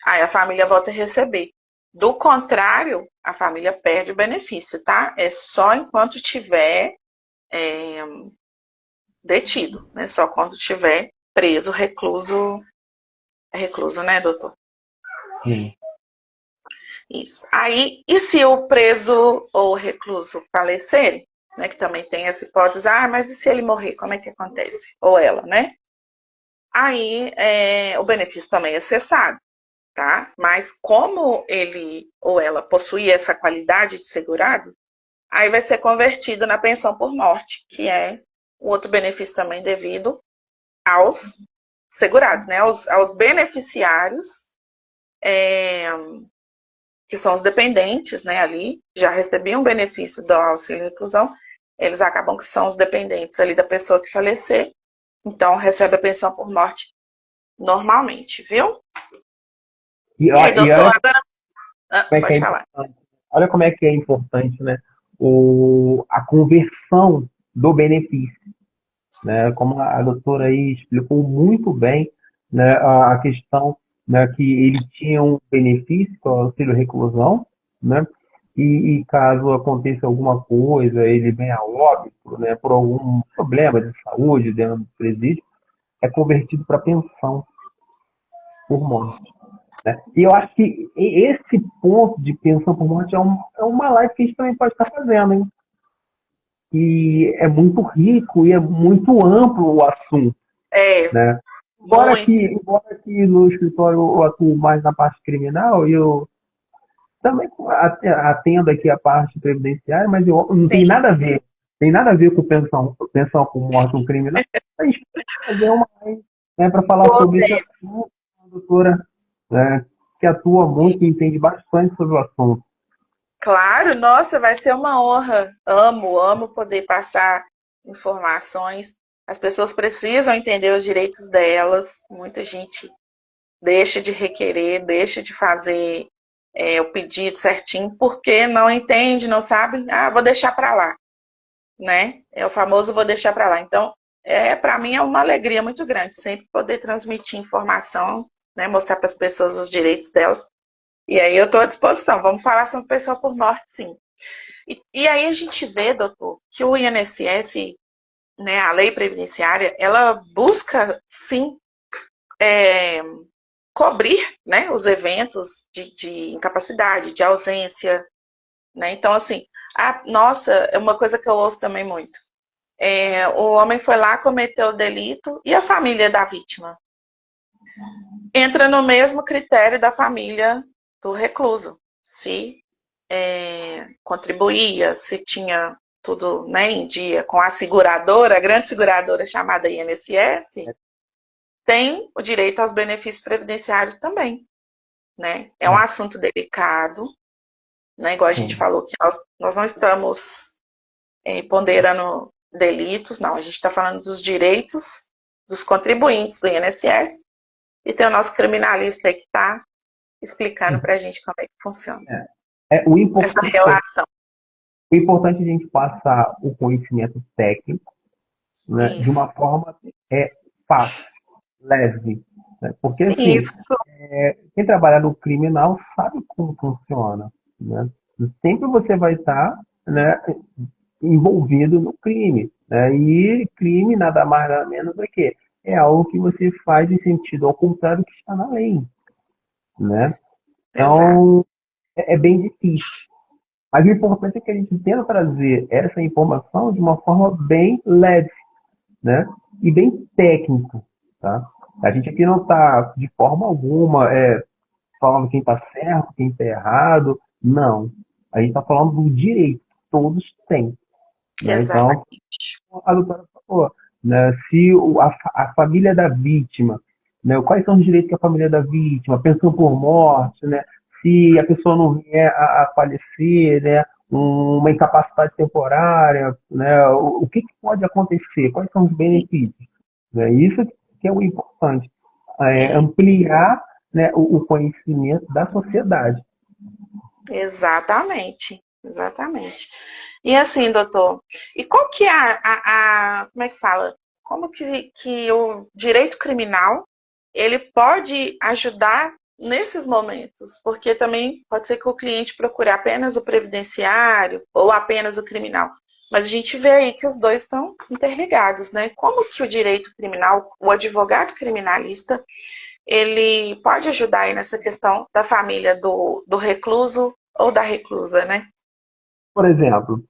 aí a família volta a receber. Do contrário, a família perde o benefício, tá? É só enquanto tiver detido, né? Só quando tiver preso, recluso. É recluso, né, doutor? Sim. Isso. Aí, e se o preso ou recluso falecer, né, que também tem essa hipótese, mas e se ele morrer, como é que acontece? Ou ela, né? Aí, o benefício também é cessado, tá? Mas como ele ou ela possui essa qualidade de segurado, aí vai ser convertido na pensão por morte, que é o outro benefício também devido aos segurados, né? Aos beneficiários, que são os dependentes, né, ali, já recebiam benefício do auxílio reclusão, eles acabam que são os dependentes ali da pessoa que falecer, então recebe a pensão por morte normalmente, viu? E, E aí, e doutor, olha agora como é que é pode falar. importante. Olha como é que é importante, né? A conversão do benefício, né? Como a doutora aí explicou muito bem, né, a questão, né, que ele tinha um benefício, que é o auxílio reclusão, né? E caso aconteça alguma coisa, ele venha a óbito, né, por algum problema de saúde dentro do presídio, é convertido para pensão por morte. Né? E eu acho que esse ponto de pensão por morte é uma live que a gente também pode estar fazendo, hein? E é muito rico e é muito amplo o assunto, É, né? muito. Embora que no escritório eu atuo mais na parte criminal, e eu também atendo aqui a parte previdenciária, mas eu, não Sim, tem nada a ver. Tem nada a ver com pensão por morte um criminal. A gente pode fazer uma live, né, para falar sobre esse podemos. assunto, a doutora, né, que atua muito e entende bastante sobre o assunto. Claro, nossa, vai ser uma honra. Amo, amo poder passar informações. As pessoas precisam entender os direitos delas. Muita gente deixa de requerer, deixa de fazer o pedido certinho, porque não entende, não sabe, vou deixar para lá, né? É o famoso vou deixar para lá. Então, para mim é uma alegria muito grande sempre poder transmitir informação, né? Mostrar para as pessoas os direitos delas. E aí eu estou à disposição. Vamos falar sobre pessoa por morte, sim. E aí a gente vê, doutor, que o INSS, né, a lei previdenciária, ela busca, sim, cobrir, né, os eventos de incapacidade, de ausência, né? Então, assim, nossa, é uma coisa que eu ouço também muito. O homem foi lá, cometeu o delito, e a família da vítima? Entra no mesmo critério da família do recluso. Se contribuía, se tinha tudo, né, em dia com a seguradora, a grande seguradora chamada INSS, tem o direito aos benefícios previdenciários também. Né? É um assunto delicado, né? Igual a gente falou que nós não estamos ponderando delitos, não, a gente está falando dos direitos dos contribuintes do INSS e tem o nosso criminalista aí que está explicando para a gente como é que funciona O essa importante relação. É importante a gente passar o conhecimento técnico, né, de Isso. uma forma fácil, leve. Né? Porque, assim, Isso, quem trabalha no criminal sabe como funciona. Né? Sempre você vai estar, né, envolvido no crime. Né? E crime nada mais nada menos do que é algo que você faz em sentido ao contrário do que está na lei. Né? exato. Então, é bem difícil. Mas o importante é que a gente tenta trazer essa informação de uma forma bem leve, né? E bem técnica, tá? A gente aqui não está, de forma alguma, falando quem está certo, quem está errado. Não. A gente está falando do direito que todos têm. Né? Então, Exatamente. a doutora falou, né? Se a família da vítima, né? Quais são os direitos que a família da vítima, pensão por morte, né? Se a pessoa não vier a falecer, né? Uma incapacidade temporária, né? O que pode acontecer? Quais são os benefícios? Né? Isso que é o importante, É, ampliar, né, o conhecimento da sociedade. exatamente. Exatamente. E assim, doutor, e qual que é como é que fala? Como que o direito criminal ele pode ajudar nesses momentos? Porque também pode ser que o cliente procure apenas o previdenciário ou apenas o criminal. Mas a gente vê aí que os dois estão interligados, né? Como que o direito criminal, o advogado criminalista, ele pode ajudar aí nessa questão da família do recluso ou da reclusa, né? Por exemplo,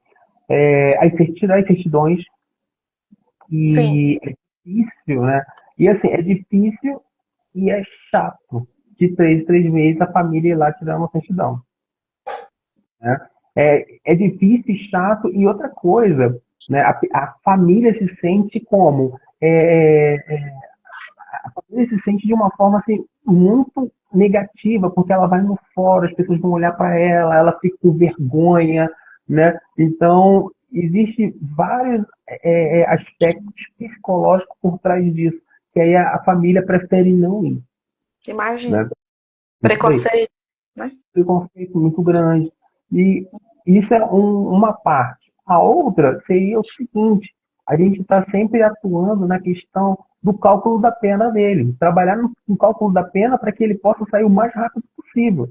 as certidões, Sim, e é difícil, né? E assim, é difícil e é chato de 3 em 3 meses a família ir lá tirar uma certidão. Né? É difícil e chato. E outra coisa, né? A família se sente como? A família se sente de uma forma assim, muito negativa, porque ela vai no fórum, as pessoas vão olhar para ela, ela fica com vergonha, né? Então, existe vários aspectos psicológicos por trás disso, que aí a família prefere não ir, imagina. né? Isso daí. Preconceito, né? Preconceito muito grande. E isso é uma parte. A outra seria o seguinte: a gente está sempre atuando na questão do cálculo da pena dele, trabalhar no cálculo da pena para que ele possa sair o mais rápido possível.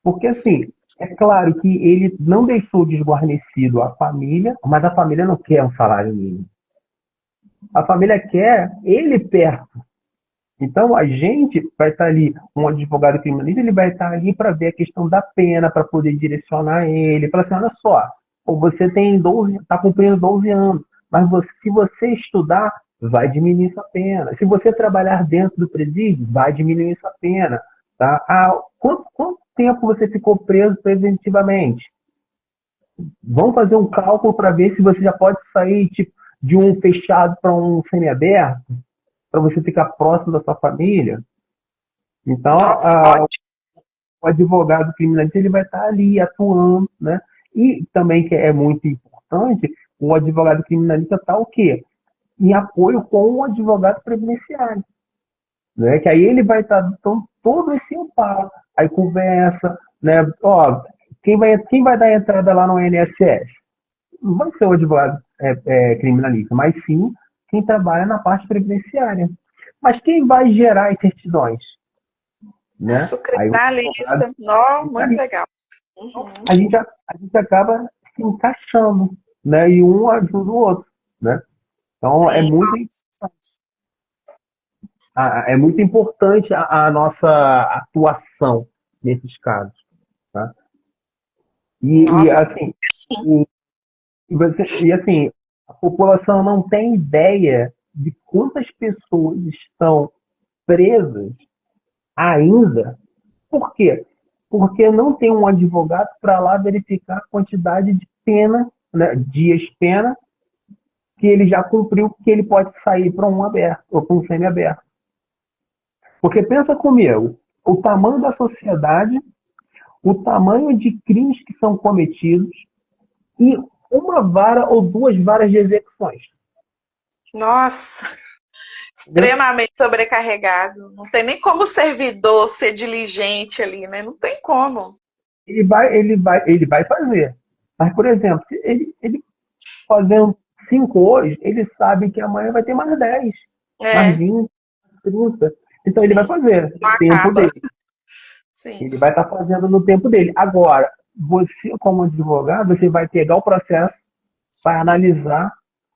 Porque, Sim, assim, é claro que ele não deixou desguarnecido a família, mas a família não quer um salário mínimo. A família quer ele perto. Então, a gente vai estar ali, um advogado criminalista, ele vai estar ali para ver a questão da pena, para poder direcionar ele, para assim, olha só, você tem 12, está cumprindo 12 anos, mas se você estudar, vai diminuir sua pena. Se você trabalhar dentro do presídio, vai diminuir sua pena. Tá? Quanto tempo você ficou preso preventivamente? Vamos fazer um cálculo para ver se você já pode sair tipo, de um fechado para um semiaberto, para você ficar próximo da sua família. Então, nossa, ótimo. o advogado criminalista ele vai estar ali atuando, né? E também que é muito importante, o advogado criminalista está o quê? Em apoio com o advogado previdenciário, né? Que aí ele vai estar então, todo esse amparo, aí conversa, né? Ó, quem vai dar entrada lá no INSS? Não vai ser o advogado criminalista, mas sim quem trabalha na parte previdenciária. Mas quem vai gerar as certidões? Né? O Aí o advogado criminalista, não, muito criminalista. legal. Então, Uhum. a gente acaba se encaixando, né? E um ajuda o outro, né? Então Sim, é muito importante a nossa atuação nesses casos, tá? E nossa, assim, sim. e, assim, a população não tem ideia de quantas pessoas estão presas ainda. Por quê? Porque não tem um advogado para lá verificar a quantidade de pena, né, dias pena, que ele já cumpriu, que ele pode sair para um aberto ou para um semi-aberto. Porque pensa comigo, o tamanho da sociedade, o tamanho de crimes que são cometidos e uma vara ou 2 varas de execuções. Nossa, Entendeu? extremamente sobrecarregado. Não tem nem como o servidor ser diligente ali, né? Não tem como. Ele vai fazer. Mas, por exemplo, se ele fazendo 5 hoje, ele sabe que amanhã vai ter mais 10, mais É, 20, mais 30. Então ele vai sim. fazer Não no tempo acaba. dele. Sim. Ele vai estar fazendo no tempo dele. Agora, você, como advogado, você vai pegar o processo, vai analisar,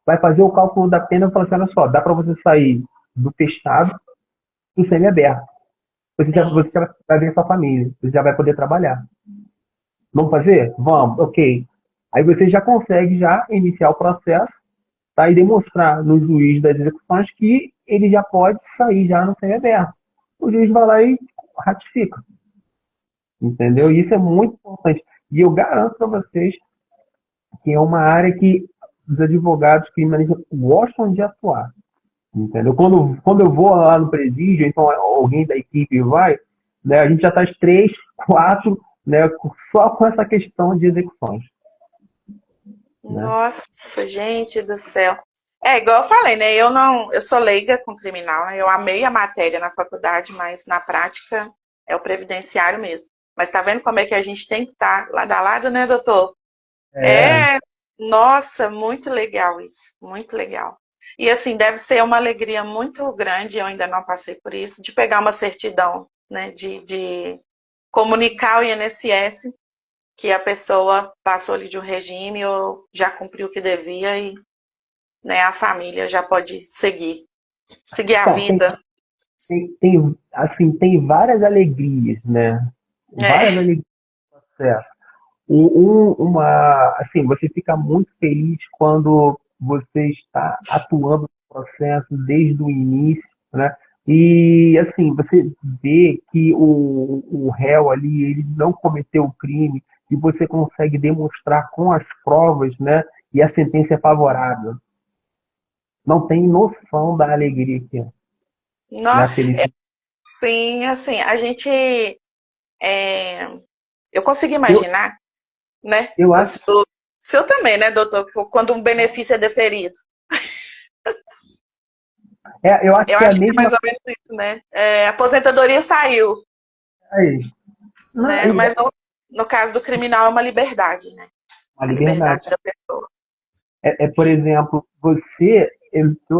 vai fazer o cálculo da pena e falar assim, olha só, dá para você sair do fechado para o semiaberto. Sim. Você já vai ver sua família, você já vai poder trabalhar. Vamos fazer? Vamos, ok. Aí você já consegue já iniciar o processo, tá? E demonstrar no juiz das execuções que ele já pode sair já no semiaberto. O juiz vai lá e ratifica, entendeu? E isso é muito importante. E eu garanto para vocês que é uma área que os advogados criminalistas gostam de atuar, entendeu? Quando eu vou lá no presídio, então alguém da equipe vai, né, a gente já está às 3, 4, né, só com essa questão de execuções, né? Nossa, gente do céu. É, igual eu falei, né? Eu não, eu sou leiga com criminal, né? Eu amei a matéria na faculdade, mas na prática é o previdenciário mesmo. Mas tá vendo como é que a gente tem que estar lado a lado, né, doutor? É, É, nossa, muito legal isso, muito legal. E assim, deve ser uma alegria muito grande, eu ainda não passei por isso, de pegar uma certidão, né, de comunicar o INSS que a pessoa passou ali de um regime ou já cumpriu o que devia e, né, a família já pode seguir a então, vida. assim, tem várias alegrias, né? Várias É, alegrias no processo. Assim, você fica muito feliz quando você está atuando no processo desde o início, né? E assim, você vê que o réu ali, ele não cometeu o crime e você consegue demonstrar com as provas, né? E a sentença é favorável. Não tem noção da alegria que é, não, na felicidade. sim, assim, a gente, é, eu consigo Eu, imaginar, né, eu acho, o senhor também, né, doutor, quando um benefício é deferido. eu acho Eu que é a acho que é mesma mais ou menos isso, né? É, a aposentadoria saiu, coisa. Não, né? Mas no caso do criminal é uma liberdade, né? a A liberdade. liberdade da pessoa. Por exemplo,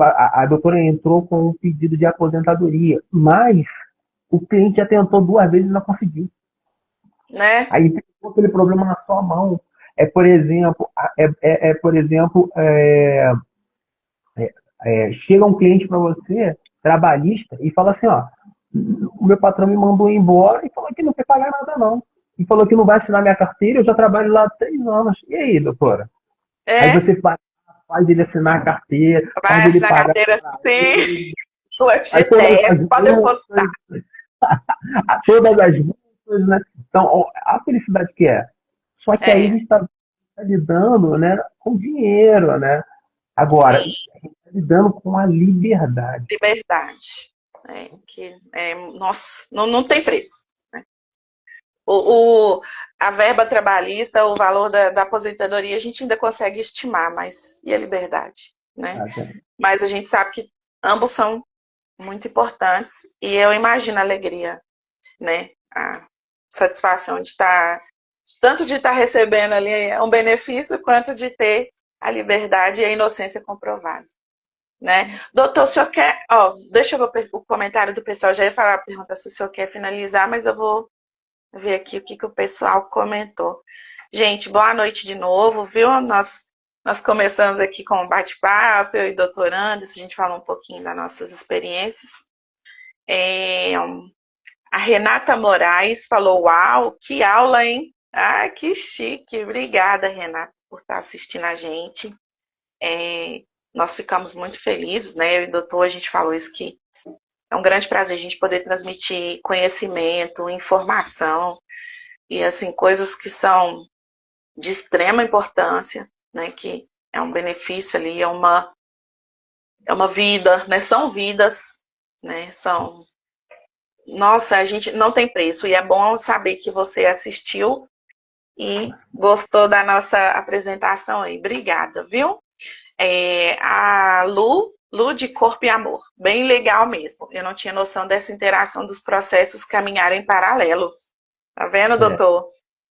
a doutora entrou com um pedido de aposentadoria, mas o cliente já tentou 2 vezes e não conseguiu. Né? Aí ficou aquele problema na sua mão. Por exemplo, chega um cliente para você, trabalhista, e fala assim, ó, o meu patrão me mandou embora e falou que não quer pagar nada não. E falou que não vai assinar minha carteira, eu já trabalho lá há 3 anos. E aí, doutora? Aí É, você faz ele assinar a carteira, faz vai ele assinar a pagar carteira para sim, ele, o aí todas as FGTS, pode depositar. multas, todas as multas, né? Então, ó, a felicidade que é. Só que aí a É, gente está lidando, né, com dinheiro, né? Agora, a sim, gente está lidando com a liberdade. liberdade. Nossa, não tem preço. Né? O, a verba trabalhista, o valor da aposentadoria, a gente ainda consegue estimar, mas e a liberdade? Né? Mas a gente sabe que ambos são muito importantes e eu imagino a alegria, né? A satisfação de estar, tanto de estar recebendo ali um benefício, quanto de ter a liberdade e a inocência comprovada. Né? Doutor, o senhor quer. Ó, deixa eu ver o comentário do pessoal. Já ia falar a pergunta se o senhor quer finalizar, mas eu vou ver aqui o que o pessoal comentou. Gente, boa noite de novo, viu? Nós começamos aqui com um bate-papo, eu e o doutor Anderson, a gente falou um pouquinho das nossas experiências. É, a Renata Moraes falou: Uau, que aula, hein? Ah, que chique. Obrigada, Renata, por estar assistindo a gente. É, nós ficamos muito felizes, né? Eu e o doutor, a gente falou isso, que é um grande prazer a gente poder transmitir conhecimento, informação e, assim, coisas que são de extrema importância, né? Que é um benefício ali, é uma vida, né? São vidas, né? São. Nossa, a gente não tem preço. E é bom saber que você assistiu e gostou da nossa apresentação aí. Obrigada, viu? A Lu de Corpo e Amor. Bem legal mesmo. Eu não tinha noção dessa interação dos processos caminharem em paralelo. Tá vendo, É, doutor?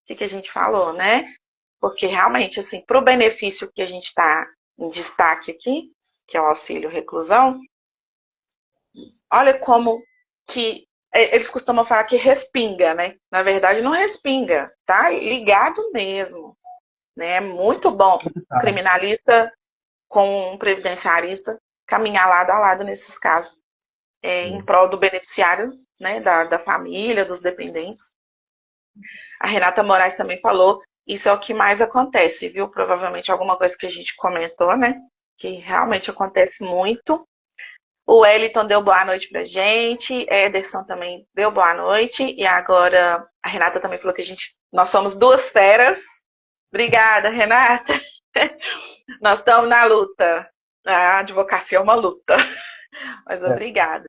O que a gente falou, né? porque realmente, assim, para o benefício que a gente está em destaque aqui, que é o auxílio reclusão, olha como que eles costumam falar que respinga, né? Na verdade, não respinga, tá ligado mesmo, né? É muito bom Tá. criminalista com um previdenciarista caminhar lado a lado nesses casos, em prol do beneficiário, né? Da família, dos dependentes. A Renata Moraes também falou, isso é o que mais acontece, viu? Provavelmente alguma coisa que a gente comentou, né? Que realmente acontece muito. O Wellington deu boa noite pra gente, Ederson também deu boa noite, e agora a Renata também falou que nós somos duas feras. Obrigada, Renata. Nós estamos na luta. A advocacia é uma luta. Mas obrigada.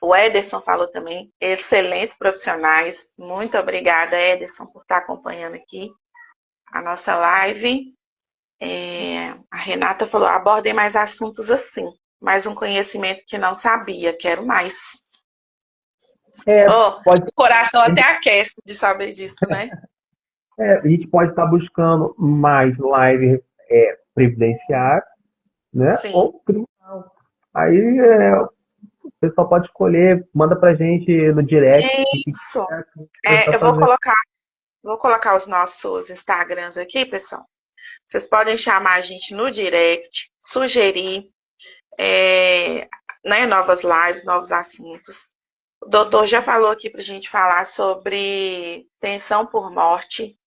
O Ederson falou também, excelentes profissionais. Muito obrigada, Ederson, por estar acompanhando aqui a nossa live. A Renata falou, abordem mais assuntos assim. Mais um conhecimento que não sabia, quero mais. O coração até aquece de saber disso, né? A gente pode estar buscando mais live previdenciária, né? Sim. Ou criminal. Aí o pessoal pode escolher, manda pra gente no direct. Isso. Eu vou colocar os nossos Instagrams aqui, pessoal. Vocês podem chamar a gente no direct, sugerir novas lives, novos assuntos. O doutor já falou aqui pra gente falar sobre pensão por morte.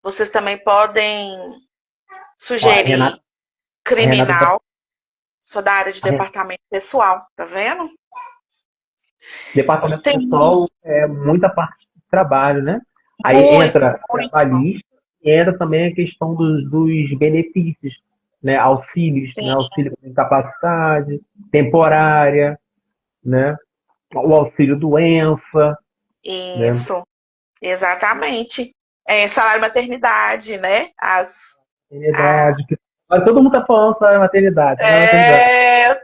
Vocês também podem sugerir criminal. Sou da área de departamento pessoal, tá vendo? Departamento pessoal é muita parte de trabalho, né? Aí entra trabalhista e entra também a questão dos benefícios, né? Auxílios, né? Auxílio por incapacidade, temporária, né? O auxílio doença. Isso, né? Exatamente. Salário maternidade, né? Maternidade. Mas todo mundo tá falando salário maternidade.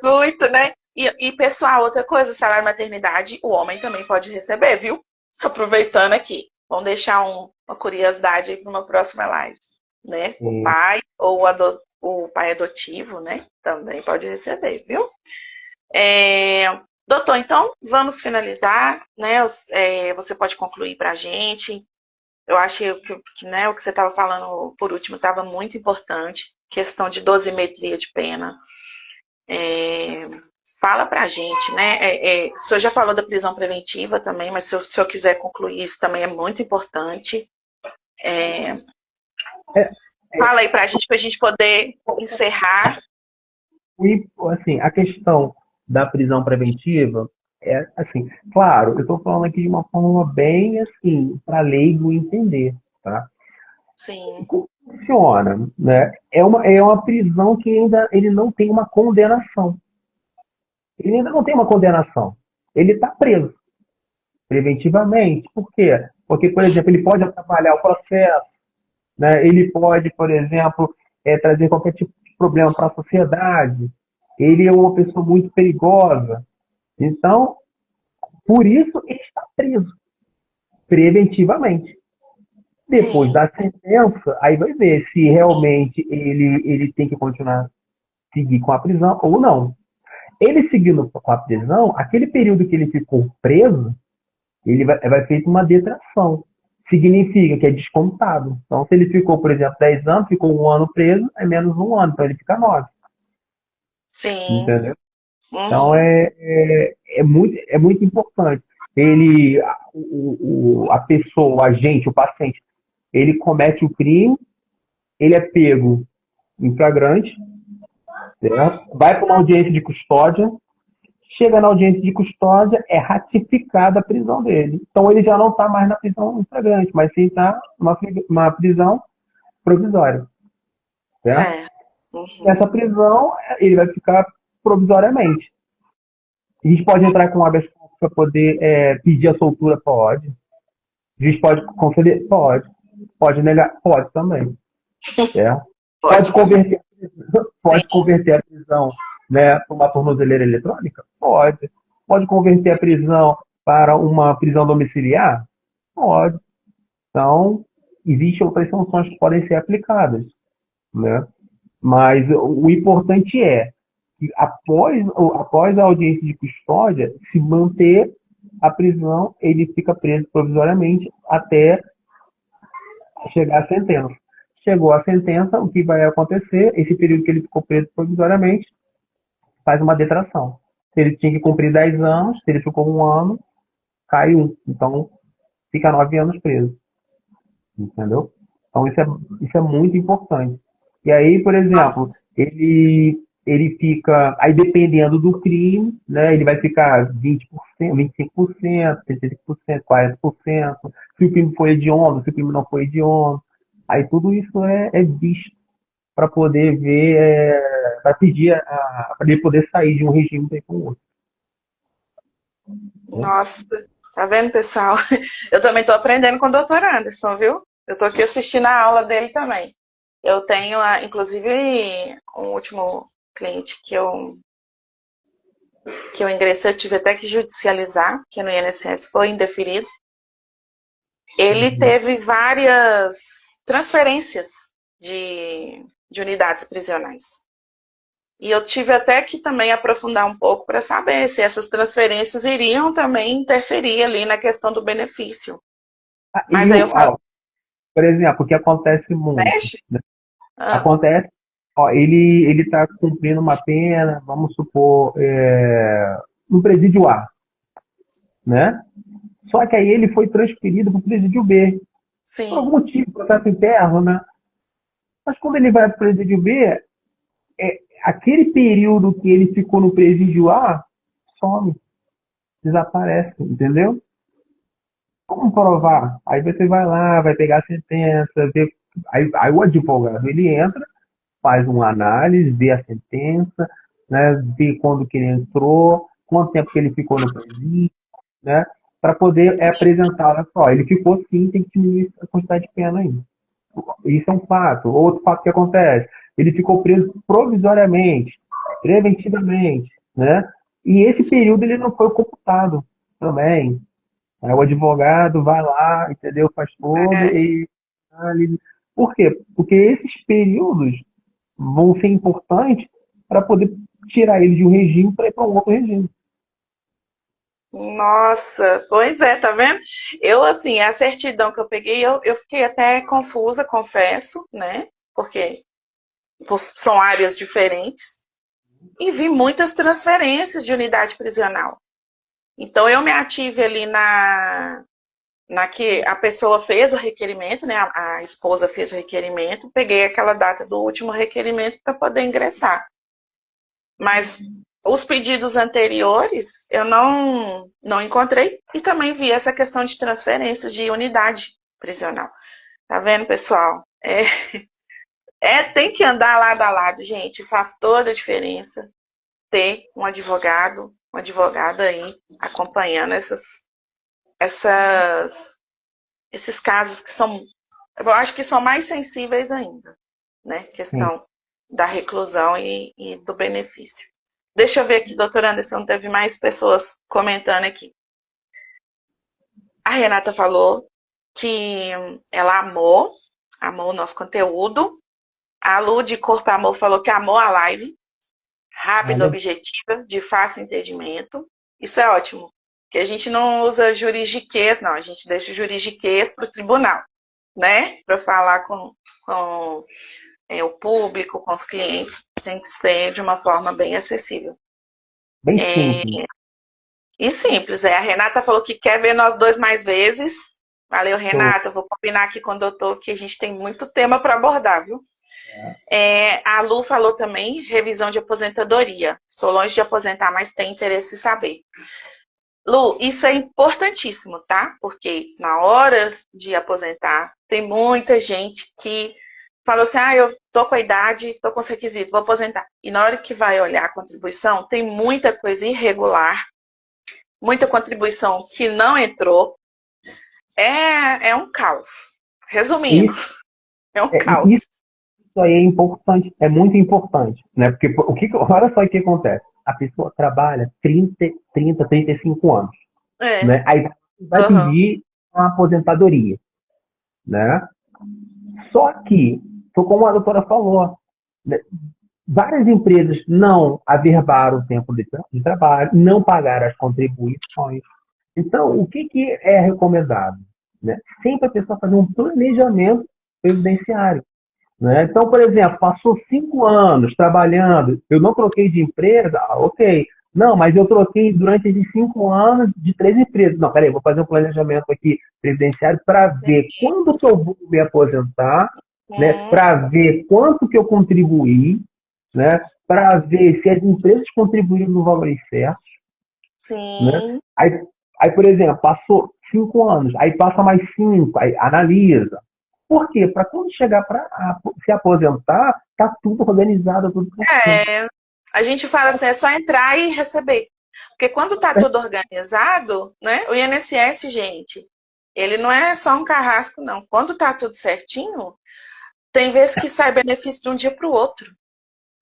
Muito, né? E, pessoal, outra coisa, salário maternidade, o homem também pode receber, viu? Aproveitando aqui. Vamos deixar uma curiosidade aí para uma próxima live, né? O pai ou o pai adotivo, né? Também pode receber, viu? Doutor, então, vamos finalizar, né? Você pode concluir para a gente. Eu acho que né, o que você estava falando por último estava muito importante, questão de dosimetria de pena. Fala para a gente, né? O senhor já falou da prisão preventiva também, mas se o senhor quiser concluir isso também é muito importante. Fala aí para a gente poder encerrar. E, assim, a questão da prisão preventiva é, assim, claro, eu estou falando aqui de uma forma bem, assim, para leigo entender, tá? Sim. Como funciona, né? É uma prisão que ainda ele não tem uma condenação. Ele ainda não tem uma condenação. Ele está preso preventivamente. Por quê? Porque, por exemplo, ele pode atrapalhar o processo, né? Ele pode, por exemplo, trazer qualquer tipo de problema para a sociedade. Ele é uma pessoa muito perigosa. Então, por isso, ele está preso preventivamente. Depois da sentença, aí vai ver se realmente ele tem que continuar seguir com a prisão ou não. Ele seguindo com a prisão, aquele período que ele ficou preso, ele vai feito uma detração. Significa que é descontado. Então, se ele ficou, por exemplo, 10 anos, ficou um ano preso, é menos um ano, então ele fica 9. Sim. Entendeu? Então, é muito importante. A pessoa, o agente, o paciente, ele comete o crime, ele é pego em flagrante, certo? Vai para uma audiência de custódia, chega na audiência de custódia, é ratificada a prisão dele. Então ele já não está mais na prisão em flagrante, mas sim está numa prisão provisória. Certo? Nessa prisão, ele vai ficar provisoriamente. A gente pode entrar com habeas corpus para poder pedir a soltura? Pode. A gente pode conceder? Pode. Pode negar? Pode também. Certo? Pode converter a prisão, né, para uma tornozeleira eletrônica? Pode. Pode converter a prisão para uma prisão domiciliar? Pode. Então, existem outras sanções que podem ser aplicadas, né? Mas o importante é que após a audiência de custódia, se manter a prisão, ele fica preso provisoriamente até chegar a sentença. Chegou a sentença, o que vai acontecer? Esse período que ele ficou preso provisoriamente, faz uma detração. Se ele tinha que cumprir 10 anos, se ele ficou 1 ano, cai 1. Então, fica 9 anos preso. Entendeu? Então, isso é muito importante. E aí, por exemplo, Nossa, ele fica, aí dependendo do crime, né, ele vai ficar 20%, 25%, 35%, 40%, se o crime foi hediondo, se o crime não foi hediondo. Aí tudo isso é visto para poder ver, para pedir, para ele poder sair de um regime para ir para um outro. Né? nossa, tá vendo, pessoal? Eu também tô aprendendo com o doutor Anderson, viu? Eu tô aqui assistindo a aula dele também. Eu tenho, inclusive, um último cliente que eu ingressei, eu tive até que judicializar, que no INSS foi indeferido. Ele Uhum. teve várias transferências de unidades prisionais. E eu tive até que também aprofundar um pouco para saber se essas transferências iriam também interferir ali na questão do benefício. Mas aí eu falo, Por exemplo, o que acontece muito, mexe? né? Ah, Acontece, ó, ele está cumprindo uma pena, vamos supor, no presídio A, né? Só que aí ele foi transferido para o presídio B, por algum sim. motivo, processo interno, né? Mas quando ele vai para o presídio B, aquele período que ele ficou no presídio A some, desaparece, entendeu? Como provar? Aí você vai lá, vai pegar a sentença, vê, aí o advogado ele entra, faz uma análise, vê a sentença, né, vê quando que ele entrou, quanto tempo que ele ficou no presídio, né, para poder apresentar, olha só, ele ficou sim, tem que diminuir a quantidade de pena ainda. Isso é um fato. Outro fato que acontece, ele ficou preso provisoriamente, preventivamente, né, e esse período ele não foi computado também. Aí o advogado vai lá, entendeu, faz todo É, e análise. Por quê? Porque esses períodos vão ser importantes para poder tirar ele de um regime para ir para um outro regime. nossa, pois é, tá vendo? Eu, assim, a certidão que eu peguei, eu fiquei até confusa, confesso, né? Porque são áreas diferentes. E vi muitas transferências de unidade prisional. Então, eu me ative ali na que a pessoa fez o requerimento, né? A esposa fez o requerimento, peguei aquela data do último requerimento para poder ingressar. Mas os pedidos anteriores eu não encontrei e também vi essa questão de transferência de unidade prisional. Tá vendo, pessoal? Tem que andar lado a lado, gente. Faz toda a diferença ter um advogado, uma advogada aí acompanhando essas, esses casos que são, eu acho que são mais sensíveis ainda, né? Sim. Questão da reclusão e do benefício. Deixa eu ver aqui, doutor Anderson, teve mais pessoas comentando aqui. A Renata falou que ela amou o nosso conteúdo. A Lu de Corpo Amor falou que amou a live, rápida, Olha, objetiva, de fácil entendimento. Isso é ótimo, que a gente não usa juridiquês, não, a gente deixa o juridiquês para o tribunal, né? Para falar com o público, com os clientes, tem que ser de uma forma bem acessível. bem É, simples. e simples, a Renata falou que quer ver nós dois mais vezes. Valeu, Show. Renata. Eu vou combinar aqui com o doutor que a gente tem muito tema para abordar, viu? A Lu falou também revisão de aposentadoria. Estou longe de aposentar, mas tenho interesse em saber. Lu, isso é importantíssimo, tá? Porque na hora de aposentar, tem muita gente que falou assim: eu tô com a idade, tô com os requisitos, vou aposentar. E na hora que vai olhar a contribuição, tem muita coisa irregular, muita contribuição que não entrou. É um caos. Resumindo, Isso, é um isso caos. aí é importante, é muito importante, né? Porque olha só o que acontece. A pessoa trabalha 35 anos, É. né? Aí vai Uhum. pedir uma aposentadoria. né? Só que, como a doutora falou, né, várias empresas não averbaram o tempo de trabalho, não pagaram as contribuições. Então, o que é recomendado? Né? Sempre a pessoa fazer um planejamento previdenciário. Né? Então, por exemplo, passou 5 anos trabalhando, eu não troquei de empresa, ok. Não, mas eu troquei durante esses 5 anos de 3 empresas. Não, peraí, vou fazer um planejamento aqui previdenciário para ver quando que eu vou me aposentar, né? Para ver quanto que eu contribuí, né? Para ver se as empresas contribuíram no valor certo, né? Sim. Aí, por exemplo, passou 5 anos, aí passa mais 5, aí analisa. Por quê? Para quando chegar para se aposentar, tá tudo organizado, tudo certinho. É, a gente fala assim, é só entrar e receber. Porque quando está tudo organizado, né? O INSS, gente, ele não é só um carrasco, não. Quando está tudo certinho, tem vezes que sai benefício de um dia para o outro.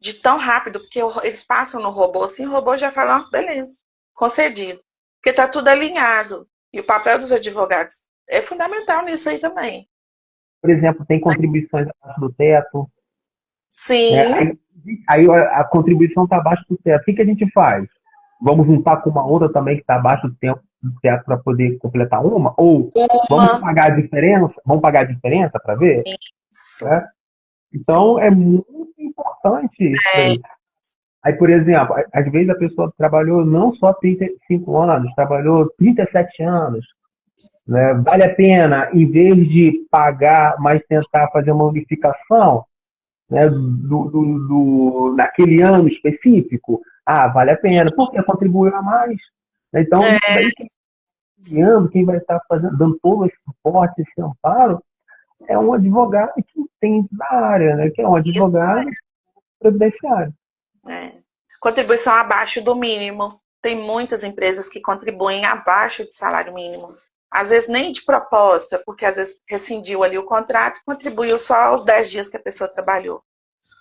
De tão rápido, porque eles passam no robô assim, o robô já fala, oh, beleza, concedido. Porque está tudo alinhado. E o papel dos advogados é fundamental nisso aí também. Por exemplo, tem contribuições abaixo do teto, né? Sim. Aí a contribuição está abaixo do teto. O que a gente faz? Vamos juntar com uma outra também que está abaixo do teto para poder completar uma? Ou vamos Uma. pagar a diferença? Vamos pagar a diferença para ver? Isso. Né? Então, Sim. é muito importante isso daí. Aí, por exemplo, às vezes a pessoa trabalhou não só 35 anos, trabalhou 37 anos. Né? Vale a pena, em vez de pagar, mas tentar fazer uma unificação, né, naquele ano específico? Ah, vale a pena, porque contribuiu a mais. Então, isso É, daí, quem vai estar fazendo, dando todo esse suporte, esse amparo, é um advogado que entende da área, né? Que é um isso. advogado previdenciário. É. Contribuição abaixo do mínimo. Tem muitas empresas que contribuem abaixo de salário mínimo. Às vezes nem de propósito, é porque às vezes rescindiu ali o contrato e contribuiu só os 10 dias que a pessoa trabalhou.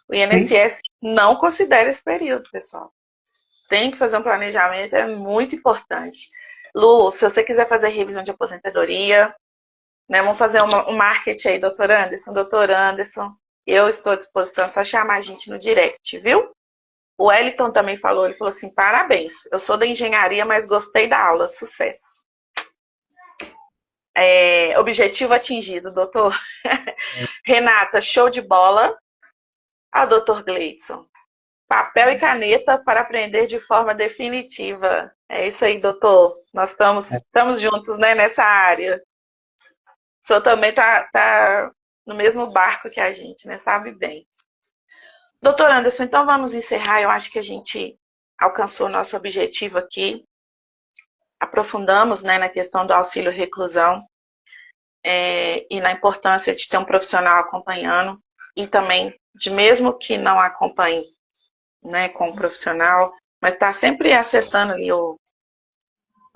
O Sim. INSS não considera esse período, pessoal. Tem que fazer um planejamento, é muito importante. Lu, se você quiser fazer revisão de aposentadoria, né, vamos fazer um marketing aí, doutor Anderson. Doutor Anderson, eu estou à disposição, é só chamar a gente no direct, viu? O Wellington também falou, ele falou assim, parabéns, eu sou da engenharia, mas gostei da aula, sucesso. Objetivo atingido, doutor. Renata, show de bola. Ah, doutor Gleidson, papel e caneta para aprender de forma definitiva. É isso aí, doutor. Nós estamos juntos, né, nessa área. O senhor também tá no mesmo barco que a gente, né? Sabe bem. Doutor Anderson, então vamos encerrar. Eu acho que a gente alcançou o nosso objetivo aqui. Aprofundamos, né, na questão do auxílio reclusão e na importância de ter um profissional acompanhando e também de mesmo que não acompanhe, né, com o profissional, mas está sempre acessando ali o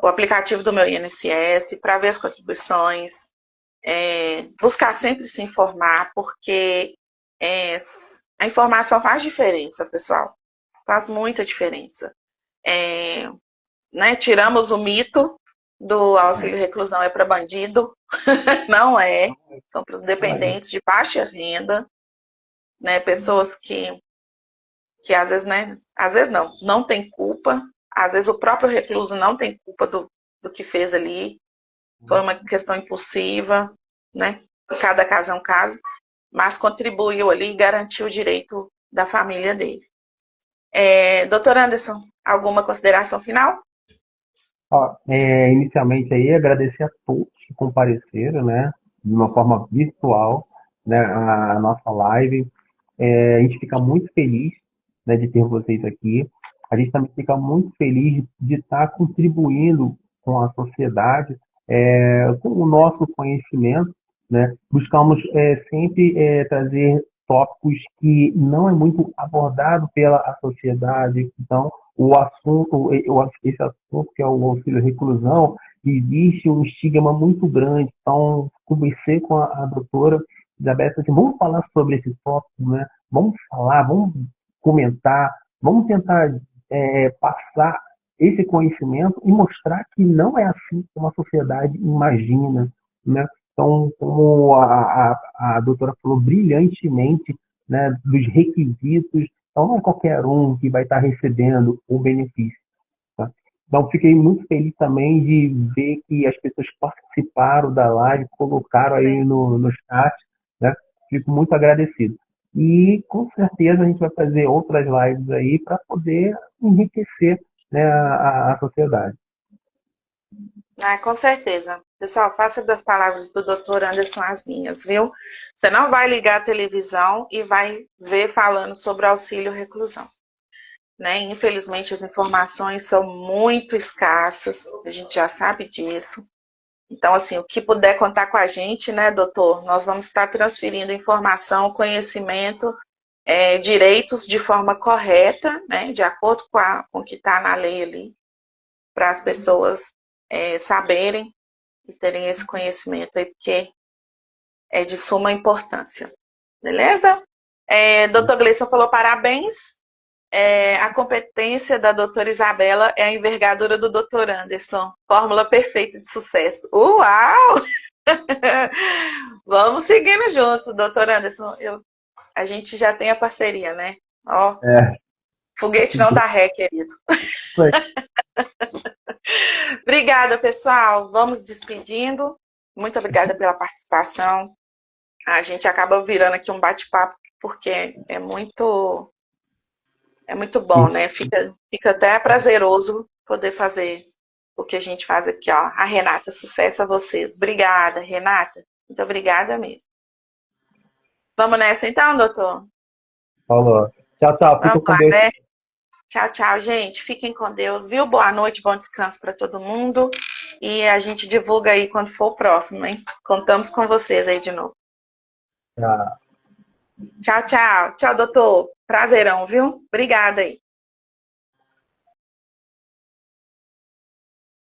aplicativo do meu INSS para ver as contribuições, buscar sempre se informar, porque a informação faz diferença, pessoal. Faz muita diferença. Né, tiramos o mito do auxílio reclusão é para bandido. Não é. São para os dependentes de baixa renda, né, pessoas que às vezes, né, às vezes não tem culpa. Às vezes o próprio recluso não tem culpa do que fez ali. Foi uma questão impulsiva, né? Cada caso é um caso, mas contribuiu ali e garantiu o direito da família dele. Doutor Anderson, alguma consideração final? Ó, inicialmente aí, agradecer a todos que compareceram, né, de uma forma virtual, né, a nossa live. A gente fica muito feliz, né, de ter vocês aqui. A gente também fica muito feliz de estar contribuindo com a sociedade, com o nosso conhecimento, né? Buscamos sempre trazer tópicos que não é muito abordado pela sociedade. Então, esse assunto que é o auxílio reclusão, existe um estigma muito grande. Então, conversei com a doutora Isabel, assim, vamos falar sobre esse tópico, né? Vamos falar, vamos comentar, vamos tentar passar esse conhecimento e mostrar que não é assim como a sociedade imagina, né? Então, como a doutora falou brilhantemente, né, dos requisitos, então não é qualquer um que vai estar recebendo o benefício. Tá? Então, fiquei muito feliz também de ver que as pessoas participaram da live, colocaram aí no chat, né? Fico muito agradecido. E com certeza a gente vai fazer outras lives aí para poder enriquecer, né, a sociedade. Ah, com certeza. Pessoal, faça das palavras do Dr. Anderson as minhas, viu? Você não vai ligar a televisão e vai ver falando sobre auxílio reclusão, né? Infelizmente, as informações são muito escassas, a gente já sabe disso. Então, assim, o que puder contar com a gente, né, doutor? Nós vamos estar transferindo informação, conhecimento, direitos de forma correta, né, de acordo com o que está na lei ali, para as pessoas saberem e terem esse conhecimento aí, porque é de suma importância. Beleza? Doutor Gleison falou parabéns. A competência da doutora Isabela é a envergadura do doutor Anderson. Fórmula perfeita de sucesso. Uau! Vamos seguindo junto, doutor Anderson. A gente já tem a parceria, né? Ó, É, foguete não dá ré, querido. Obrigada, pessoal. Vamos despedindo. Muito obrigada pela participação. A gente acaba virando aqui um bate-papo, porque é muito bom, né? Fica até prazeroso poder fazer o que a gente faz aqui, ó. A Renata, sucesso a vocês. Obrigada, Renata. Muito obrigada mesmo. Vamos nessa então, doutor? falou. Tchau, tchau. Fica Vamos com lá, Deus. né? Tchau, tchau, gente. Fiquem com Deus, viu? Boa noite, bom descanso para todo mundo. E a gente divulga aí quando for o próximo, hein? Contamos com vocês aí de novo. Tchau. Tchau, tchau. Tchau, doutor. Prazerão, viu? Obrigada aí.